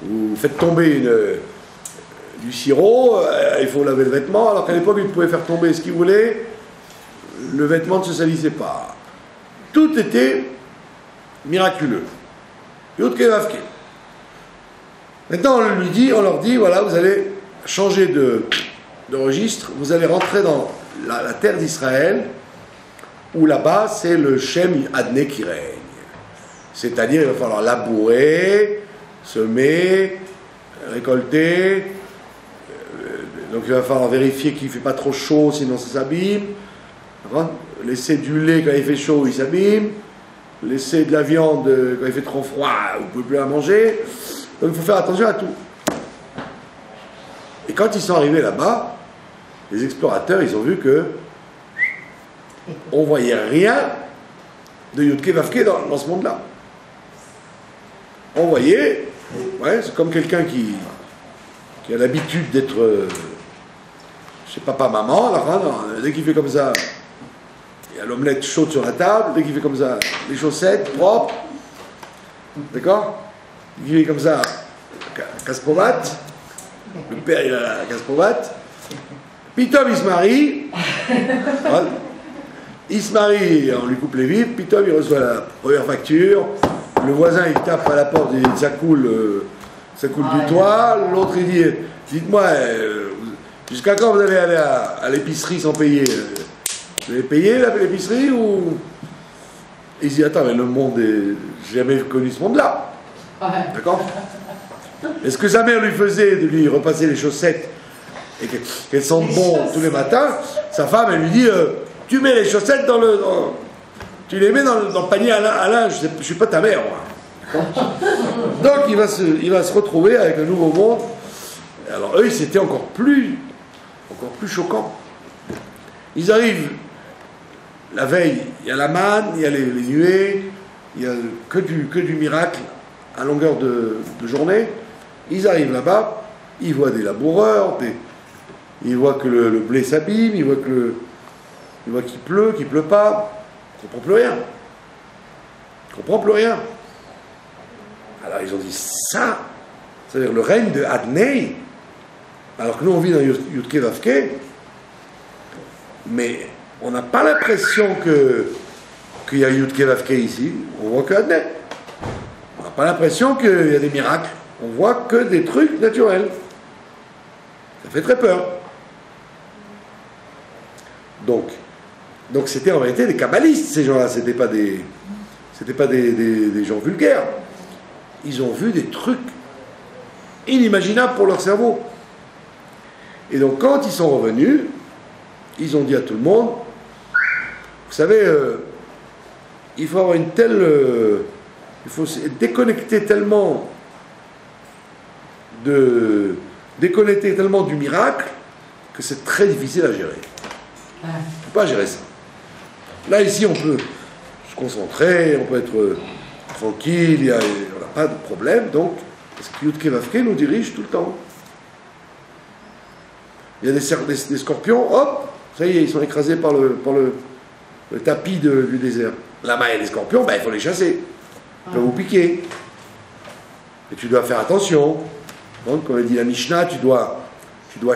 Vous faites tomber du sirop, il faut laver le vêtement, alors qu'à l'époque, ils pouvaient faire tomber ce qu'ils voulaient, le vêtement ne se salissait pas. Tout était miraculeux. Yud Kei Vav Kei. Maintenant, on leur dit, voilà, vous allez changer de registre, vous allez rentrer dans la terre d'Israël, où là-bas, c'est le Shem Adné qui règne. C'est-à-dire, il va falloir labourer, semer, récolter, donc il va falloir vérifier qu'il ne fait pas trop chaud, sinon ça s'abîme. Laisser du lait quand il fait chaud, il s'abîme. Laisser de la viande quand il fait trop froid, vous ne pouvez plus la manger. Donc il faut faire attention à tout. Et quand ils sont arrivés là-bas, les explorateurs, ils ont vu que on ne voyait rien de Yud Kei Vav Kei dans ce monde-là. On voyait, c'est comme quelqu'un qui a l'habitude d'être chez papa-maman, dès qu'il fait comme ça, il y a l'omelette chaude sur la table, dès qu'il fait comme ça, les chaussettes propres, d'accord? Dès qu'il fait comme ça, casse-pomate, le père il a la casse-pomate, puis Tom il se marie, il se marie, on lui coupe les vivres, puis Tom il reçoit la première facture, le voisin il tape à la porte, il dit ça coule du toit, l'autre il dit dites-moi, jusqu'à quand vous allez aller à l'épicerie sans payer? Vous avez payé l'épicerie ou... Il se dit attends, mais le monde j'ai jamais connu ce monde-là. D'accord? Est-ce que sa mère lui faisait de lui repasser les chaussettes et qu'elles sentent bon tous les matins? Sa femme elle lui dit tu mets les chaussettes tu les mets dans le panier à linge, je ne suis pas ta mère moi. Donc il va se retrouver avec un nouveau monde. Alors eux c'était encore plus choquant. Ils arrivent la veille, il y a la manne, il y a les nuées, il n'y a que du miracle à longueur de journée. Ils arrivent là-bas, ils voient des laboureurs, ils voient que le blé s'abîme, ils voient qu'il pleut pas, ils ne comprennent plus rien. Ils ne comprennent plus rien. Alors ils ont dit ça, c'est-à-dire le règne de Adné, alors que nous on vit dans Yud Kei Vav Kei, mais on n'a pas l'impression qu'il y a Yud Kei Vav Kei ici, on voit que Adné. On n'a pas l'impression qu'il y a des miracles. On voit que des trucs naturels. Ça fait très peur. Donc c'était en réalité des kabbalistes, ces gens-là. C'était pas des gens vulgaires. Ils ont vu des trucs inimaginables pour leur cerveau. Et donc quand ils sont revenus, ils ont dit à tout le monde, vous savez, il faut avoir une telle... il faut se déconnecter tellement du miracle que c'est très difficile à gérer. On ne peut pas gérer ça. Là, ici, on peut se concentrer, on peut être tranquille, on n'a pas de problème, donc, parce que Yudke Vavke nous dirige tout le temps. Il y a des scorpions, hop, ça y est, ils sont écrasés par le tapis du désert. Là-bas, il y a des scorpions, ben, il faut les chasser. Ils peuvent vous piquer. Et tu dois faire attention. Donc, comme dit la Mishnah, tu dois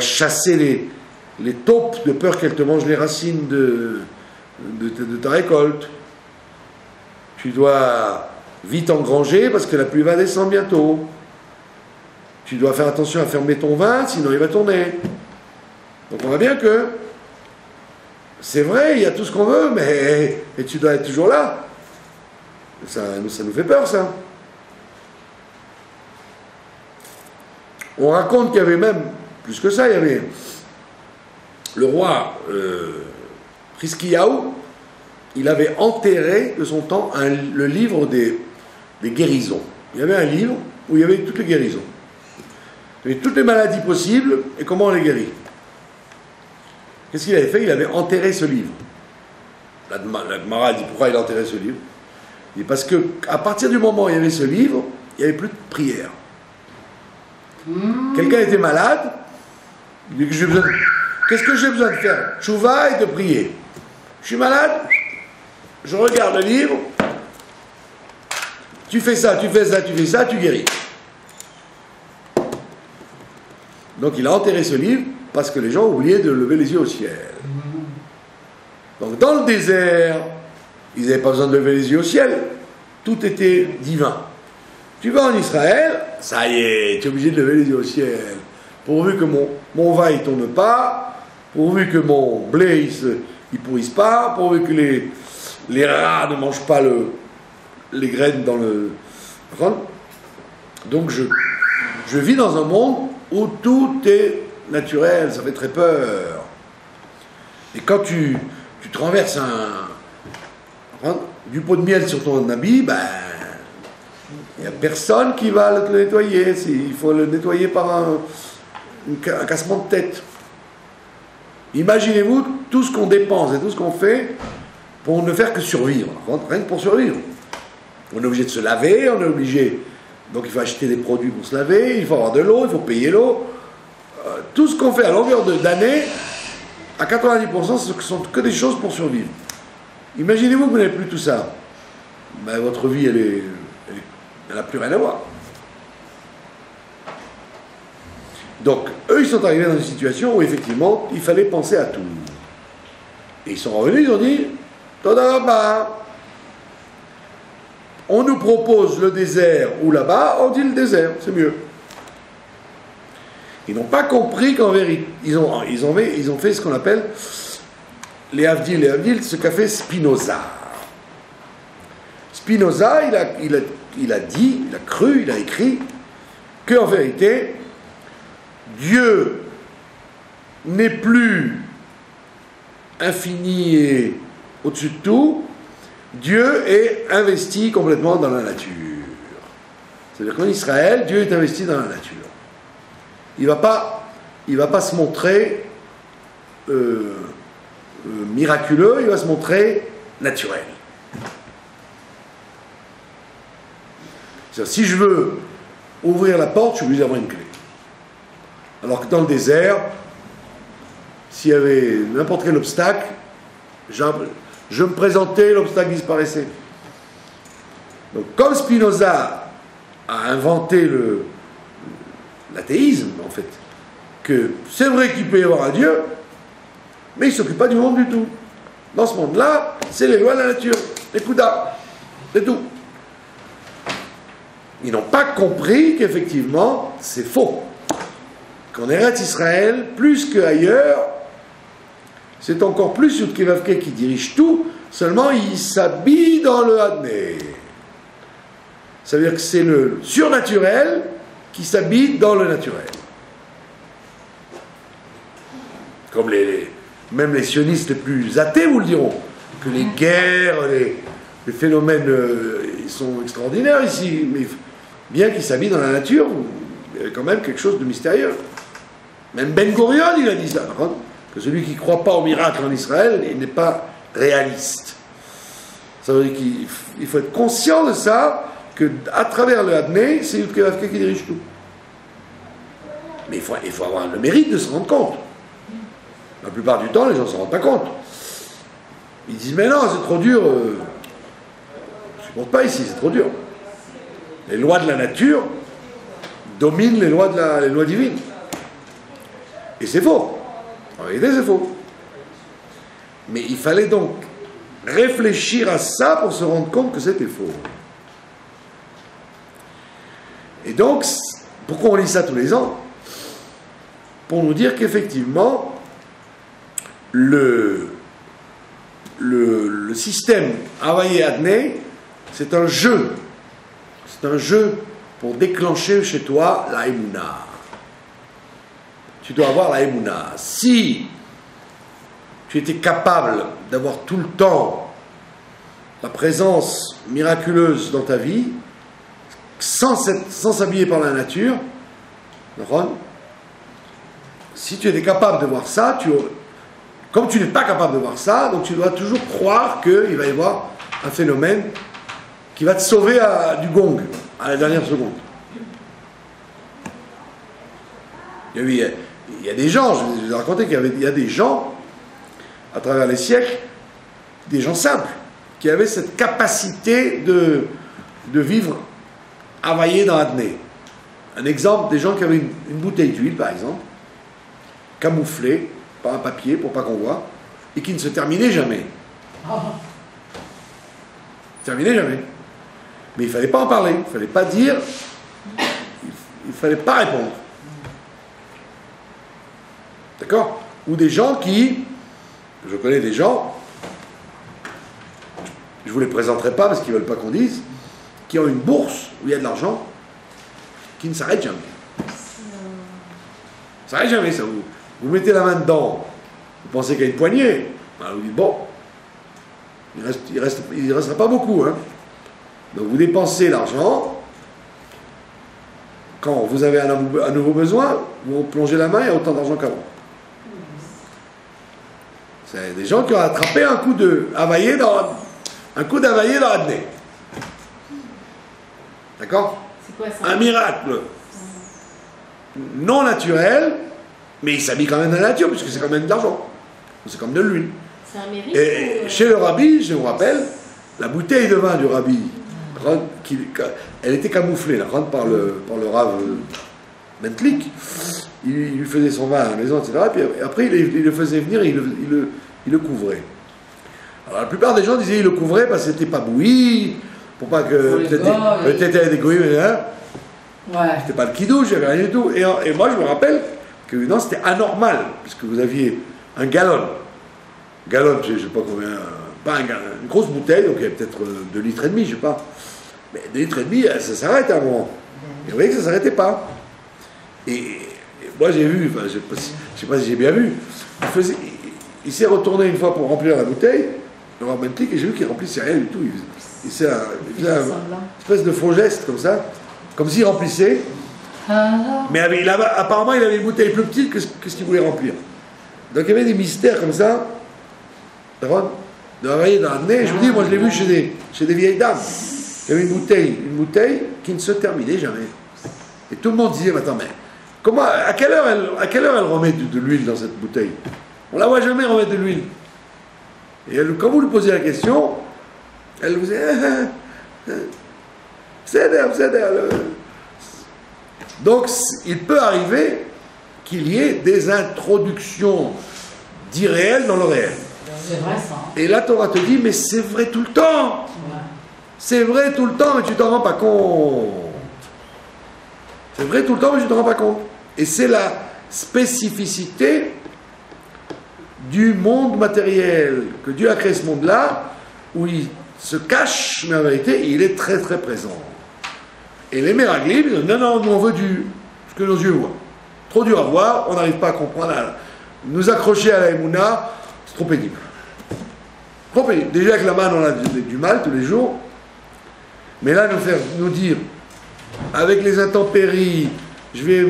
chasser les taupes de peur qu'elles te mangent les racines de ta récolte. Tu dois vite engranger parce que la pluie va descendre bientôt. Tu dois faire attention à fermer ton vin, sinon il va tourner. Donc on voit bien que c'est vrai, il y a tout ce qu'on veut, mais et tu dois être toujours là. Ça nous fait peur, ça. On raconte qu'il y avait même, plus que ça, il y avait le roi Hiskiyahu, il avait enterré de son temps le livre des guérisons. Il y avait un livre où il y avait toutes les guérisons. Il y avait toutes les maladies possibles et comment on les guérit. Qu'est-ce qu'il avait fait? Il avait enterré ce livre. La Gemara dit pourquoi il a enterré ce livre? Il dit parce qu'à partir du moment où il y avait ce livre, il n'y avait plus de prière. Quelqu'un était malade, il dit qu'est-ce que j'ai besoin de faire? Tchouva et de prier. Je suis malade, je regarde le livre, tu fais ça, tu fais ça, tu fais ça, tu guéris. Donc il a enterré ce livre parce que les gens oubliaient de lever les yeux au ciel. Donc dans le désert, ils n'avaient pas besoin de lever les yeux au ciel, tout était divin. Tu vas en Israël, ça y est, tu es obligé de lever les yeux au ciel. Pourvu que mon vin ne tourne pas, pourvu que mon blé il pourrisse pas, pourvu que les rats ne mangent pas les graines dans le... Donc je vis dans un monde où tout est naturel, ça fait très peur. Et quand tu te renverses du pot de miel sur ton habit, ben... il n'y a personne qui va le nettoyer. Il faut le nettoyer par un cassement de tête. Imaginez-vous tout ce qu'on dépense et tout ce qu'on fait pour ne faire que survivre. Rien que pour survivre. On est obligé de se laver, on est obligé... Donc il faut acheter des produits pour se laver, il faut avoir de l'eau, il faut payer l'eau. Tout ce qu'on fait à longueur d'année, à 90%, ce ne sont que des choses pour survivre. Imaginez-vous que vous n'avez plus tout ça. Ben, votre vie, elle n'a plus rien à voir. Donc, eux, ils sont arrivés dans une situation où, effectivement, il fallait penser à tout. Et ils sont revenus, ils ont dit, Todarabah, on nous propose le désert ou là-bas, on dit le désert, c'est mieux. Ils n'ont pas compris qu'en vérité, ils ont fait ce qu'on appelle les Havdil, ce qu'a fait Spinoza. Spinoza, il a dit, il a cru, il a écrit qu'en vérité, Dieu n'est plus infini et au-dessus de tout, Dieu est investi complètement dans la nature. C'est-à-dire qu'en Israël, Dieu est investi dans la nature. Il ne va pas se montrer miraculeux, il va se montrer naturel. Si je veux ouvrir la porte, je suis obligé d'avoir une clé. Alors que dans le désert, s'il y avait n'importe quel obstacle, je me présentais, l'obstacle disparaissait. Donc comme Spinoza a inventé l'athéisme, en fait, que c'est vrai qu'il peut y avoir un Dieu, mais il ne s'occupe pas du monde du tout. Dans ce monde-là, c'est les lois de la nature, les Koudas, c'est tout. Ils n'ont pas compris qu'effectivement, c'est faux. Qu'en Eretz Israël, plus qu'ailleurs, c'est encore plus Yudkevavke qui dirige tout, seulement il s'habille dans le Hadné. Ça veut dire que c'est le surnaturel qui s'habille dans le naturel. Comme même les sionistes les plus athées vous le diront, que les guerres, les phénomènes, ils sont extraordinaires ici, mais bien qu'ils s'habillent dans la nature, il y a quand même quelque chose de mystérieux. Même Ben Gurion, il a dit ça, que celui qui ne croit pas au miracle en Israël, il n'est pas réaliste. Ça veut dire qu'il faut être conscient de ça, qu'à travers le Hadné, c'est Yudkevavke qui dirige tout. Mais il faut avoir le mérite de se rendre compte. La plupart du temps, les gens ne s'en rendent pas compte. Ils disent, mais non, c'est trop dur. Je ne supporte pas ici, c'est trop dur. Les lois de la nature dominent les lois divines. Et c'est faux. En réalité, c'est faux. Mais il fallait donc réfléchir à ça pour se rendre compte que c'était faux. Et donc, pourquoi on lit ça tous les ans? Pour nous dire qu'effectivement, le système Havaye Hadné, c'est un jeu. C'est un jeu pour déclencher chez toi la Emouna. Tu dois avoir la Emouna. Si tu étais capable d'avoir tout le temps la présence miraculeuse dans ta vie, sans s'habiller par la nature, si tu étais capable de voir ça, comme tu n'es pas capable de voir ça, donc tu dois toujours croire qu'il va y avoir un phénomène qui va te sauver du gong, à la dernière seconde. Il y a des gens, je vous ai raconté qu'il y a des gens, à travers les siècles, des gens simples, qui avaient cette capacité de vivre availlés dans Hadné. Un exemple, des gens qui avaient une bouteille d'huile, par exemple, camouflée par un papier pour pas qu'on voit, et qui ne se terminait jamais. Terminait jamais. Mais il ne fallait pas en parler, il ne fallait pas dire, il ne fallait pas répondre. D'accord? Ou des gens qui, je connais des gens, je ne vous les présenterai pas parce qu'ils ne veulent pas qu'on dise, qui ont une bourse où il y a de l'argent, qui ne s'arrête jamais. Ça n'arrête jamais, ça. Vous mettez la main dedans, vous pensez qu'il y a une poignée, ben vous dites, bon, il restera pas beaucoup. Hein. Donc vous dépensez l'argent, quand vous avez un nouveau besoin, vous plongez la main, il y a autant d'argent qu'avant. C'est des gens qui ont attrapé un coup d'availlé dans Hadné. D'accord? C'est quoi ça? Un miracle non naturel, mais il s'habille quand même dans la nature, puisque c'est quand même de l'argent. C'est comme de l'huile. C'est un mérite. Et chez le rabbi, je vous rappelle, la bouteille de vin du rabbi, elle était camouflée par le Rav Mentlik. Il lui faisait son vin à la maison, etc. Et puis après, il le faisait venir et il le couvrait. Alors la plupart des gens disaient qu'il le couvrait parce que c'était pas bouilli, pour pas que peut-être il y avait des goyim, hein. Ouais. C'était pas le kidouche, il n'y avait rien du tout. Et moi, je me rappelle que non, c'était anormal, puisque vous aviez un gallon. Gallon, je ne sais pas combien, pas un gallon, une grosse bouteille, donc il y avait peut-être 2,5 litres, je ne sais pas. Mais 2,5 litres, ça s'arrête à un moment. Et vous voyez que ça ne s'arrêtait pas. Et moi, j'ai vu, enfin, je ne sais pas si j'ai bien vu, il s'est retourné une fois pour remplir la bouteille, le romantique, et j'ai vu qu'il remplissait rien du tout. Il faisait une espèce de faux geste comme ça, comme s'il remplissait. Mais apparemment, il avait une bouteille plus petite que ce qu'il voulait remplir. Donc il y avait des mystères comme ça, de travailler dans l'année. Je vous dis, moi je l'ai vu chez des vieilles dames. Il y avait une bouteille qui ne se terminait jamais. Et tout le monde disait, attends, mais comment, à quelle heure elle remet de l'huile dans cette bouteille? On ne la voit jamais remettre de l'huile. Et quand vous lui posez la question, elle vous dit, c'est donc il peut arriver qu'il y ait des introductions d'irréel dans le réel. C'est vrai ça. Et la Torah te dit, mais c'est vrai tout le temps. Ouais. C'est vrai tout le temps, et tu t'en rends pas compte. C'est vrai tout le temps, mais je ne te rends pas compte. Et c'est la spécificité du monde matériel, que Dieu a créé ce monde-là, où il se cache, mais en vérité, il est très très présent. Et les Meraglim, ils disent, non, non, nous on veut ce que nos yeux voient. Trop dur à voir, on n'arrive pas à comprendre, nous accrocher à la Emouna, c'est trop pénible. Trop pénible. Déjà avec la manne, on a du mal tous les jours, mais là, nous dire, avec les intempéries, je vais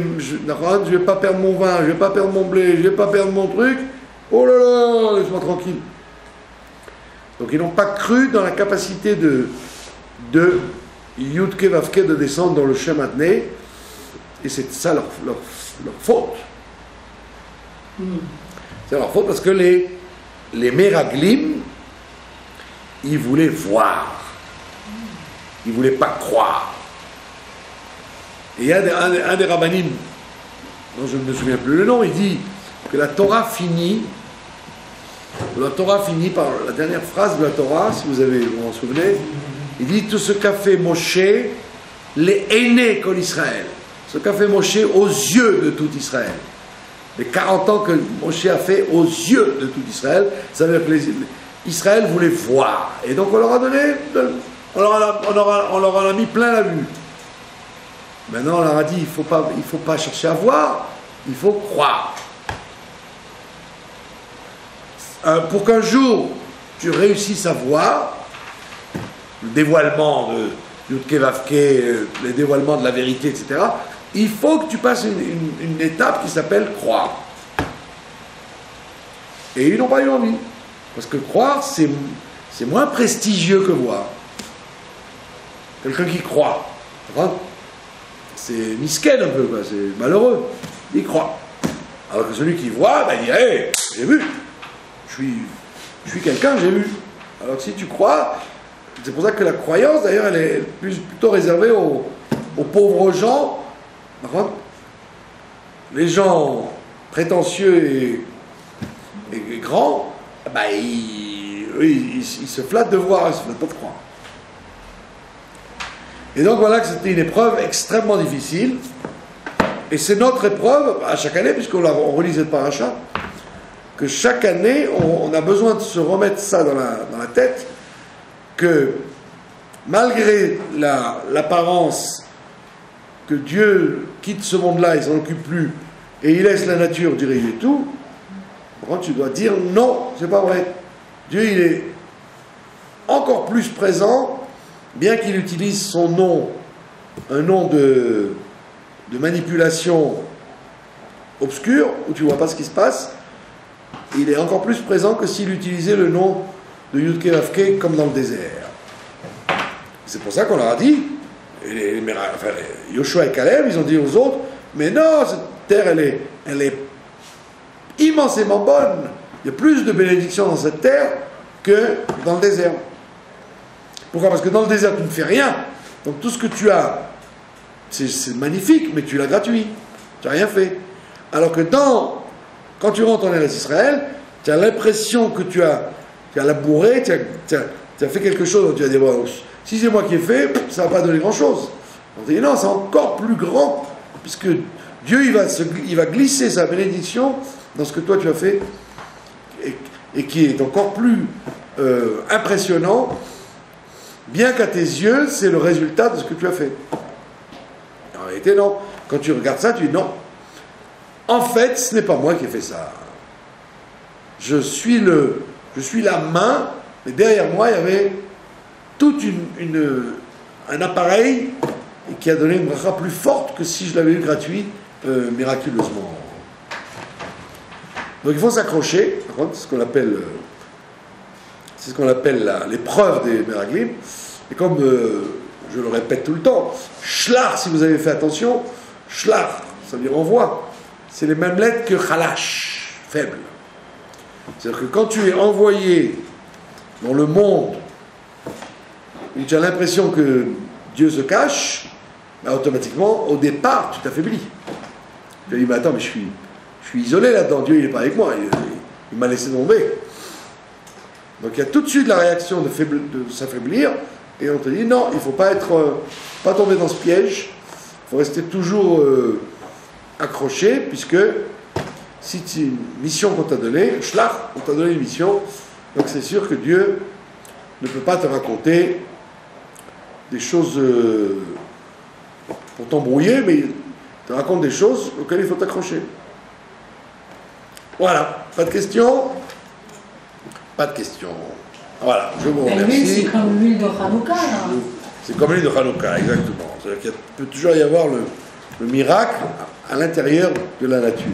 pas perdre mon vin, je vais pas perdre mon blé, je vais pas perdre mon truc, oh là là, laisse-moi tranquille. Donc ils n'ont pas cru dans la capacité de Yudke Vavke de descendre dans le Shem Adné, et c'est ça leur faute. C'est leur faute parce que les Meraglim, ils voulaient voir, ils ne voulaient pas croire. Et il y a un des rabbinim, dont je ne me souviens plus le nom, il dit que la Torah finit par la dernière phrase de la Torah, si vous vous en souvenez, il dit tout ce qu'a fait Moshe, les aînés qu'en Israël, ce qu'a fait Moshe aux yeux de tout Israël. Les 40 ans que Moshe a fait aux yeux de tout Israël, ça veut dire que Israël voulait voir. Et donc on leur a donné, on leur en a mis plein la vue. Maintenant on leur a dit, il faut pas chercher à voir, il faut croire. Pour qu'un jour tu réussisses à voir le dévoilement de Yudke Vavke, le dévoilement de la vérité, etc., il faut que tu passes une étape qui s'appelle croire. Et ils n'ont pas eu envie. Parce que croire, c'est moins prestigieux que voir. Quelqu'un qui croit, c'est misken un peu, c'est malheureux. Il croit. Alors que celui qui voit, il dit, hey, j'ai vu. Je suis quelqu'un, j'ai vu. Alors que si tu crois, c'est pour ça que la croyance, d'ailleurs, elle est plutôt réservée aux pauvres gens. Les gens prétentieux et grands, ils se flattent de voir, ils ne se flattent pas de croire. Et donc voilà que c'était une épreuve extrêmement difficile. Et c'est notre épreuve à chaque année, puisqu'on relit cette paracha, que chaque année, on a besoin de se remettre ça dans la tête, que malgré l'apparence que Dieu quitte ce monde-là, il ne s'en occupe plus, et il laisse la nature diriger tout, tu dois dire non, c'est pas vrai. Dieu, il est encore plus présent, bien qu'il utilise son nom, un nom de manipulation obscure, où tu ne vois pas ce qui se passe, il est encore plus présent que s'il utilisait le nom de Yudke Vavke comme dans le désert. C'est pour ça qu'on leur a dit, Yoshua et Caleb, ils ont dit aux autres, mais non, cette terre, elle est immensément bonne. Il y a plus de bénédictions dans cette terre que dans le désert. Pourquoi? Parce que dans le désert, tu ne fais rien. Donc tout ce que tu as, c'est magnifique, mais tu l'as gratuit. Tu n'as rien fait. Alors que quand tu rentres en Eretz Israël, tu as l'impression que tu as labouré, tu as fait quelque chose, tu as dit, bon, si c'est moi qui ai fait, ça ne va pas donner grand-chose. On dit, non, c'est encore plus grand, puisque Dieu, il va glisser sa bénédiction dans ce que toi tu as fait, et qui est encore plus impressionnant, bien qu'à tes yeux, c'est le résultat de ce que tu as fait. En réalité, non. Quand tu regardes ça, tu dis, non. En fait, ce n'est pas moi qui ai fait ça. Je suis la main, mais derrière moi, il y avait tout un appareil qui a donné une bracha plus forte que si je l'avais eu gratuit, miraculeusement. Donc il faut s'accrocher, c'est ce qu'on appelle l'épreuve des Meraglim. Et comme je le répète tout le temps, Shlach, si vous avez fait attention, Shlach, ça veut dire envoie. C'est les mêmes lettres que Khalash, faible. C'est-à-dire que quand tu es envoyé dans le monde où tu as l'impression que Dieu se cache, automatiquement, au départ, tu t'affaiblis. Tu te dis, mais attends, mais je suis isolé là-dedans, Dieu il n'est pas avec moi, il m'a laissé tomber. Donc il y a tout de suite la réaction de s'affaiblir, et on te dit, non, il ne faut pas tomber dans ce piège, faut rester toujours accroché, puisque si c'est une mission qu'on t'a donnée, shlach, on t'a donné une mission, donc c'est sûr que Dieu ne peut pas te raconter des choses pour t'embrouiller, mais il te raconte des choses auxquelles il faut t'accrocher. Voilà, pas de questions? Pas de questions. Voilà, je vous remercie. L'huile, c'est comme l'huile de Hanouka, là. C'est comme l'huile de Hanouka, exactement. C'est-à-dire qu'il peut toujours y avoir le miracle à l'intérieur de la nature.